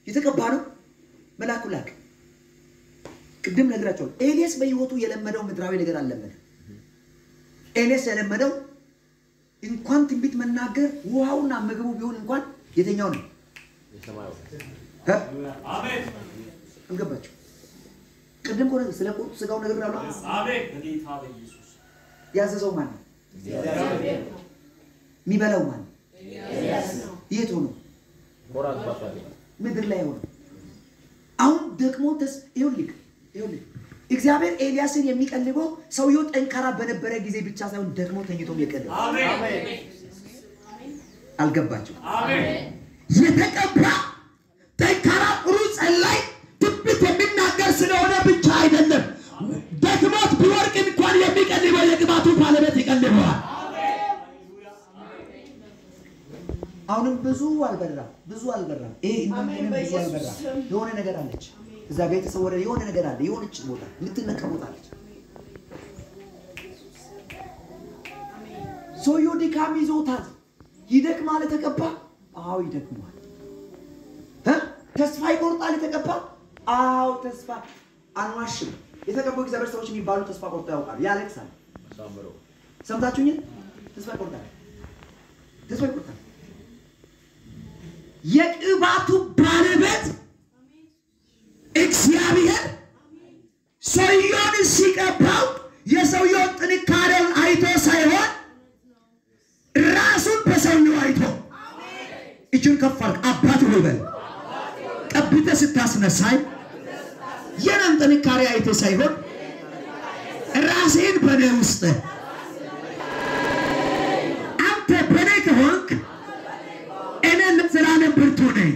የተቀባ ነው መላኩ ላክ ቅድም ነግራቸዋል ኤልያስ በህይወቱ የለመደው ምድራዊ ነገር አልለመደ ኤልያስ የለመደው እንኳን ትንቢት መናገር ውሃውና ምግቡ ቢሆን እንኳን የተኛው ነው የሰማዩ አሜን እንገባችሁ ቅድም ቆነ ስለ ቁርጥ ስጋው ነገር አለው አሜን በጌታ በኢየሱስ ያዘዘው ማን ነው እግዚአብሔር የሚበላው ማን ነው ኤልያስ ነው የት ሆኖ ቆራጥ ባፋለ ምድር ላይ ሆኖ አሁን ደግሞ ይኸውልህ እግዚአብሔር ኤልያስን የሚቀልበው ሰውየው ጠንካራ በነበረ ጊዜ ብቻ ሳይሆን ደግሞ ተኝቶም የቀለበው አሜን አልገባችሁ አሜን የተቀባ ጠንካራ ጥሩ ጸላይ ትንቢት የሚናገር ስለሆነ ብቻ አይደለም ደግሞት ቢወርቅ እንኳን የሚቀልበው የቅባቱ ባለቤት ይቀልበዋል አሁንም ብዙ አልበራም ይሄ እንደምን ብዙ አልበራም የሆነ ነገር አለች እዛ ጋር የተሰወረ የሆነ ነገር አለ የሆነች ቦታ ልትነቀሙታለች ሰውየው ድካም ይዞታል ይደክማል ተቀባ አው ይደክማል ተስፋ ይቆርጣል የተቀባ አው ተስፋ አንዋሽም የተቀባው እግዚአብሔር ሰዎች የሚባሉ ተስፋ ቆርጠው ያውቃሉ ያለቅሳል ሰምታችሁኝ ተስፋ ይቆርጣል የቅባቱ ባለቤት እግዚአብሔር ሰውየውን ሲቀባው የሰውየውን ጥንካሬውን አይቶ ሳይሆን ራሱን በሰውየው አይቶ እጁን ከፍ አድርግ አባቱ ይበል ቀብተ ስታስነሳይ የነን ጥንካሬ አይቶ ሳይሆን ራስህን በኔ ውስጥ አንተ በኔ ከሆንክ እኔ ለዘላለም ብርቱ ነኝ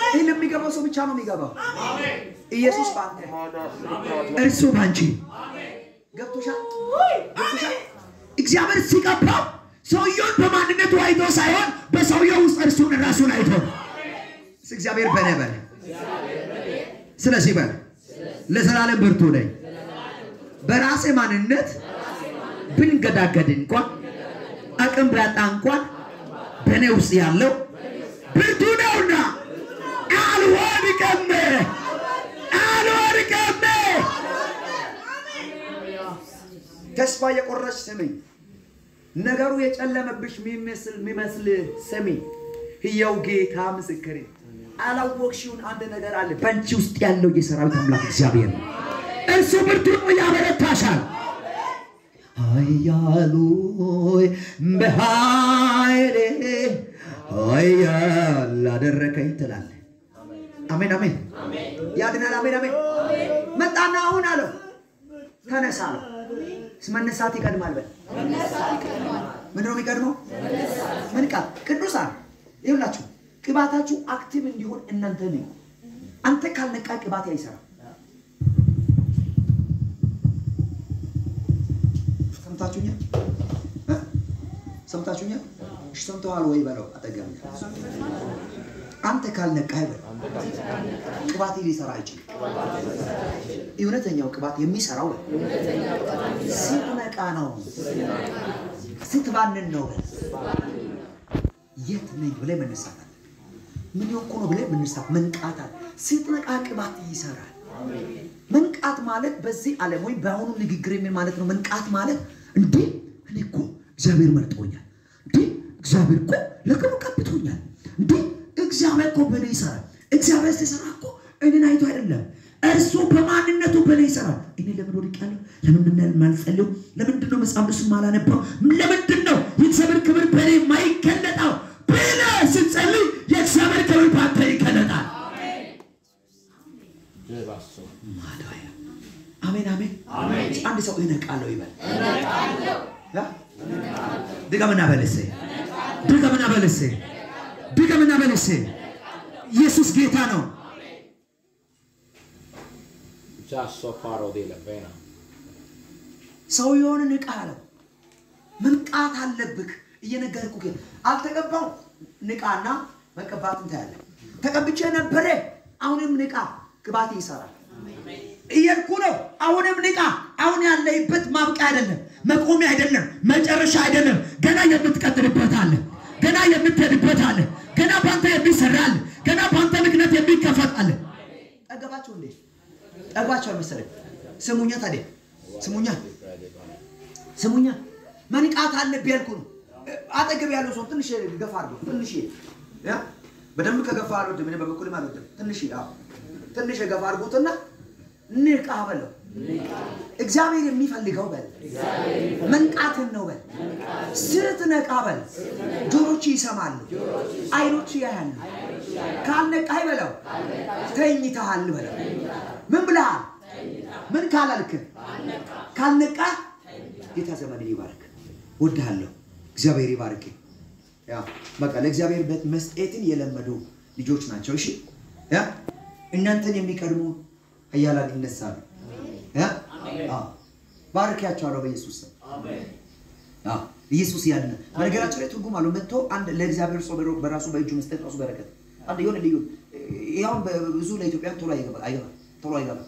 ይሄን የሚገባው ሰው ብቻ ነው የሚገባው አሜን ኢየሱስ ባንተ እርሱ ባንቺ አሜን ገብቶሻል እግዚአብሔር ሲቀባው ሰውየውን በማንነቱ አይቶ ሳይሆን በሰውየው ውስጥ እርሱን ራሱን አይቶ እግዚአብሔር በነበረ ስለዚህ በል ለዘላለም ብርቱ ነኝ በራሴ ማንነት ብንገዳገድ እንኳን አቅም ባጣ እንኳን በኔ ውስጥ ያለው ብርቱ ነውና አልወድቅም ተስፋ የቆረሽ ስሜኝ ነገሩ የጨለመብሽ የሚመስል ስሜኝ ሕያው ጌታ ምስክሬ አላወቅሽውን አንድ ነገር አለ በአንቺ ውስጥ ያለው የሰራዊት አምላክ እግዚአብሔር ነው እርሱ ብርቱ ነው ያበረታሻል ኃያሉ በኃይሌ ኃያል አደረከኝ ትላለህ አሜን አሜን ያድናል አሜን አሜን መጣና አሁን አለው ተነሳ መነሳት ይቀድማል በል ምንድነው የሚቀድመው መንቃት ቅዱሳን ይኸውላችሁ ቅባታችሁ አክቲቭ እንዲሆን እናንተ ነው አንተ ካልነቃ ቅባት አይሰራም ሰምታችሁኛ እሺ ሰምተዋል ወይ በለው አጠገብ አንተ ካልነቃ ይበል ቅባት ሊሰራ አይችልም እውነተኛው ቅባት የሚሰራው ሲነቃ ነው ስትባንን ነው የት ነኝ ብለህ መነሳት ምን ይወቁ ነው ብለህ መነሳት መንቃት ስትነቃ ቅባት ይሰራል መንቃት ማለት በዚህ ዓለም ወይ በአሁኑ ንግግር ምን ማለት ነው መንቃት ማለት እንዴ እኔ እኮ እግዚአብሔር መርጦኛል እንዴ እግዚአብሔር እኮ ለክብሩ ቀብቶኛል እንዴ እግዚአብሔር እኮ በኔ ይሰራል እግዚአብሔር ሲሰራ እኮ እኔን አይቶ አይደለም እርሱ በማንነቱ በኔ ይሰራል እኔ ለምን ወድቄያለሁ ለምን ማልጸልዩ ለምንድን ነው መጽሐፍ ቅዱስ ማላነበው ለምንድን ነው የእግዚአብሔር ክብር በኔ የማይገለጠው ብለህ ስትጸልይ የእግዚአብሔር ክብር ባንተ ይገለጣል አሜን አሜን አሜን አንድ ሰው ይነቃለው ይበል ይነቃለው ድገምና በለሴ ኢየሱስ ጌታ ነው ሰው የሆነ ንቃለው መንቃት አለብክ እየነገርኩህ አልተቀባው ንቃና መቀባትን ታያለ ተቀብቼ ነበር አሁንም ንቃ ቅባት ይሰራል እየልኩ ነው አሁንም ንቃ አሁን ያለይበት ማብቂያ አይደለም መቆሚያ አይደለም መጨረሻ አይደለም ገና የምትቀጥልበት አለ ገና የምትሄድበት አለ ገና ባንተ የሚሰራል ገና ባንተ ምክንያት የሚከፈት አለ ጠገባችሁ እንዴ ጠግባችሁ መሰለኝ ስሙኛ ታዲያ ስሙኛ መንቃት አለብኝ ያልኩ ነው አጠገብ ያለው ሰው ትንሽ ገፋ አድርጎ ትንሽ ያ በደንብ ከገፋ አልወድም እኔ በበኩሌ ማለት ነው ትንሽ ገፋ አድርጎትና ንቃ በለው እግዚአብሔር የሚፈልገው በል መንቃትን ነው በል ስትነቃ በል ጆሮች ይሰማሉ አይኖች ያያሉ ካልነቃ ይበለው ተኝተሃል በለው ምን ብለሃል ምን ካላልክ ካልነቃ ጌታ ዘመን ይባርክ ወድሃለሁ እግዚአብሔር ይባርክ ያ በቃ ለእግዚአብሔር ቤት መስጠትን የለመዱ ልጆች ናቸው እሺ ያ እናንተን የሚቀድሙ አያላን ይነሳሉ ያ ባርካያቸዋለሁ በኢየሱስ ስም አሜን ኢየሱስ ያድነ በነገራችን ላይ ትርጉም አለው መጥቶ አንድ ለእግዚአብሔር ሰው በራሱ በእጁ መስጠት ራሱ በረከት አንድ የሆነ ልዩ ያው ብዙ ለኢትዮጵያ ቶሎ አይገባ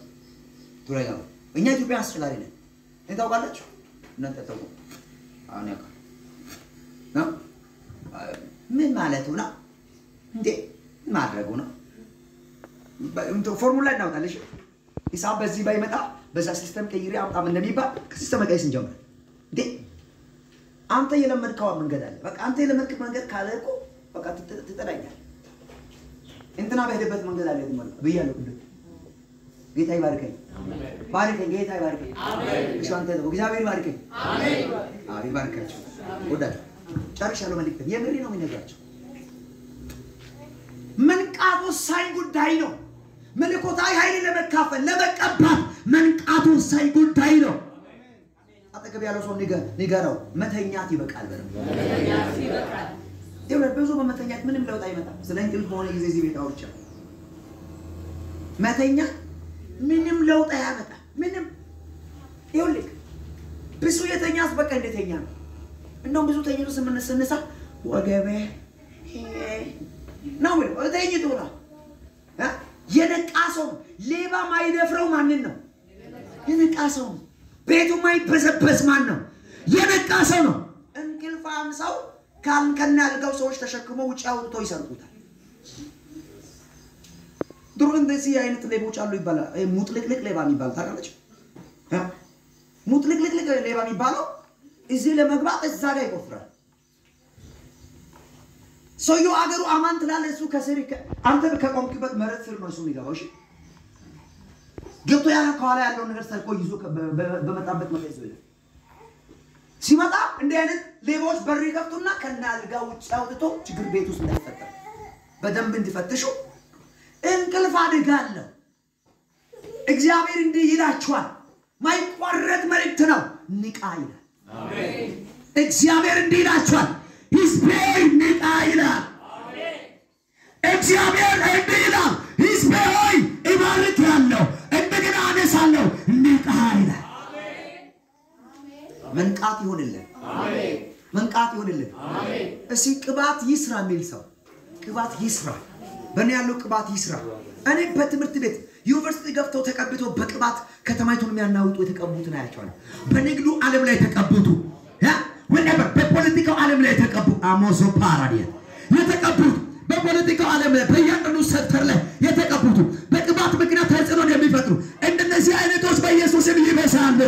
እኛ ኢትዮጵያ አስችላሪ ነን እንታውቃላችሁ እናንተ ታውቁ አሁን ያውቃ ነው ምን ማለት ነው እንዴ ማድረጉ ነው ፎርሙላ እናውጣለሽ ሂሳብ በዚህ ባይመጣ በዛ ሲስተም ቀይሬ አምጣም እንደሚባል ከሲስተም መቀየስ እንጀምር እንዴ አንተ የለመድከው መንገድ አለ በቃ አንተ የለመድከው መንገድ ካለቆ በቃ ትጠላኛለህ እንትና በሄደበት መንገድ አለ ማለት በያለው እንዴ ጌታ ይባርከኝ አሜን ጌታ ይባርከኝ አሜን እሺ አንተ ነው እግዚአብሔር ይባርከኝ አሜን ይባርካችሁ ወዳጅ ጨርሻለሁ መልእክት የምሪ ነው የሚነግራቸው መንቃቱ ሳይ ጉዳይ ነው መለኮታዊ ኃይል ለመካፈል ለመቀባት መንቃቱ ሳይ ጉዳይ ነው አጠገብ ያለው ሰው ንገረው መተኛት ይበቃል መተኛት ይበቃል ይኸውልህ ብዙ በመተኛት ምንም ለውጥ አይመጣም ስለ እንቅልፍ ሆነ ጊዜ እዚህ ቤት አውርቻ መተኛት ምንም ለውጥ አያመጣም ምንም ይኸውልህ ብዙ የተኛስ በቃ እንደተኛ ነው እንደውም ብዙ ተኝቶ ስንነሳ ወገቤ ነው ወደኝ ዶላ የነቃ ሰው ሌባ ማይደፍረው ማንን ነው የነቃ ሰው ቤቱ ማይበዘበዝ ማን ነው የነቃ ሰው ነው እንቅልፋም ሰው ከና ያልጋው ሰዎች ተሸክመው ውጪ አውጥቶ ይሰርቁታል ድሮ እንደዚህ አይነት ሌቦች አሉ ይባላል ሙጥልቅልቅ ሌባ የሚባል ታውቃላችሁ ሙጥልቅልቅ ሌባ የሚባለው እዚህ ለመግባት እዛ ጋር ይቆፍራል ሰውዩ አገሩ አማን ትላል እሱ ከስሪ አንተ ከቆምክበት መሬት ስር ነው እሱ የሚገባው እሺ ገብቶ ያ ከኋላ ያለው ነገር ሰርቆ ይዞ በመጣበት መለስ ይዘው ሲመጣ እንደ አይነት ሌቦች በር ይከፍቱና ከና አልጋው ውጭ አውጥቶ ችግር ቤት ውስጥ እንዳይፈጠር በደንብ እንዲፈትሹ እንቅልፍ አደጋለሁ እግዚአብሔር እንዲህ ይላችኋል ማይቋረጥ መልእክት ነው። ንቃ ይላል። አሜን። እግዚአብሔር እንዲህ ይላችኋል፣ ሕዝቤ ንቃ ይላል። እግዚአብሔር እንዲህ ይላል፣ ሕዝቤ ሆይ እባርክሃለሁ እንደገና አነሳለሁ ንቃ ይላል። መንቃት ይሆንልን። አሜን። መንቃት ይሆንልን። አሜን። እሺ ቅባት ይስራ የሚል ሰው ቅባት ይስራ። በእኔ ያለው ቅባት ይስራ። እኔ በትምህርት ቤት ዩኒቨርሲቲ ገብተው ተቀብቶ በቅባት ከተማይቱን የሚያናውጡ የተቀቡትን አያቸዋለሁ። በንግዱ ዓለም ላይ ተቀቡቱ ወነበር በፖለቲካው ዓለም ላይ ተቀቡ አሞዞ ፓራዲያ የተቀቡት በፖለቲካው ዓለም ላይ በእያንዳንዱ ሴክተር ላይ የተቀቡት በቅባት ምክንያት ተጽዕኖ የሚፈጥሩ እንደነዚህ አይነቶች በኢየሱስም ይበዛሉ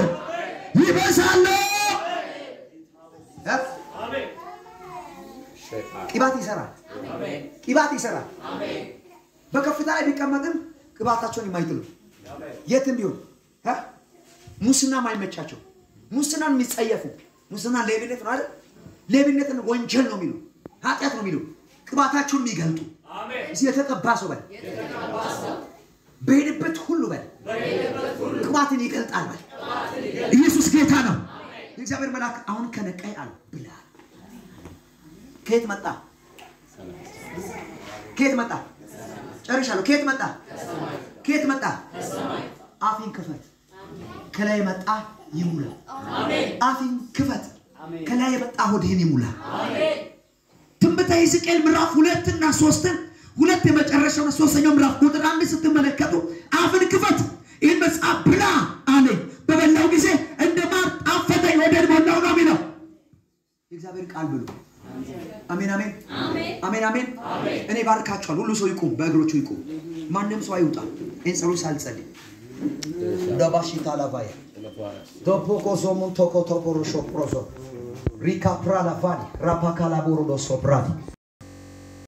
ይበዛሉ። አሜን። ቅባት ይሰራል። አሜን። ቅባት ይሰራል። አሜን። በከፍታ ላይ ቢቀመጥም ቅባታቸውን የማይጥሉ የትም ቢሆን ሙስና ማይመቻቸው ሙስናን የሚጸየፉ ሙስና ሌብነት ነው አይደል? ሌብነትን ወንጀል ነው የሚሉ ኃጢአት ነው የሚሉ ቅባታቸውን የሚገልጡ አሜን። እዚህ የተቀባ ሰው በል በሄደበት ሁሉ በል ቅባትን ይገልጣል በል። ኢየሱስ ጌታ ነው። የእግዚአብሔር መልአክ አሁን ከነቃይ አለ ብላ ከየት መጣ? ከየት መጣ? ጨርሻለሁ። ከየት መጣ? ከየት መጣ? አፊን ክፈት ከላይ መጣ ይሙላ። አሜን። አፊን ክፈት ከላይ መጣ ሆድህን ይሙላ። አሜን። ትንቢተ ሕዝቅኤል ምዕራፍ 2 እና 3 ሁለት የመጨረሻው ሶስተኛው ምዕራፍ ቁጥር 1 ስትመለከቱ አፍን ክፈት ይህን መጽሐፍ ብላ አለኝ በበላው ጊዜ እንደማር ጣፈጠኝ ወደድ ሞላው ነው የሚለው የእግዚአብሔር ቃል ብሎ አሜን አሜን አሜን አሜን አሜን። እኔ ባርካችኋል። ሁሉ ሰው ይቆም፣ በእግሮቹ ይቆም። ማንንም ሰው አይውጣ። ይህን ጸሎት ሳልጸልይ ዳባሽታ ላባያ ዶፖኮሶ ሞንቶኮ ቶፖሮሾ ፕሮዞ ሪካ ፕራላቫኒ ራፓካላቦሮዶ ሶፕራዲ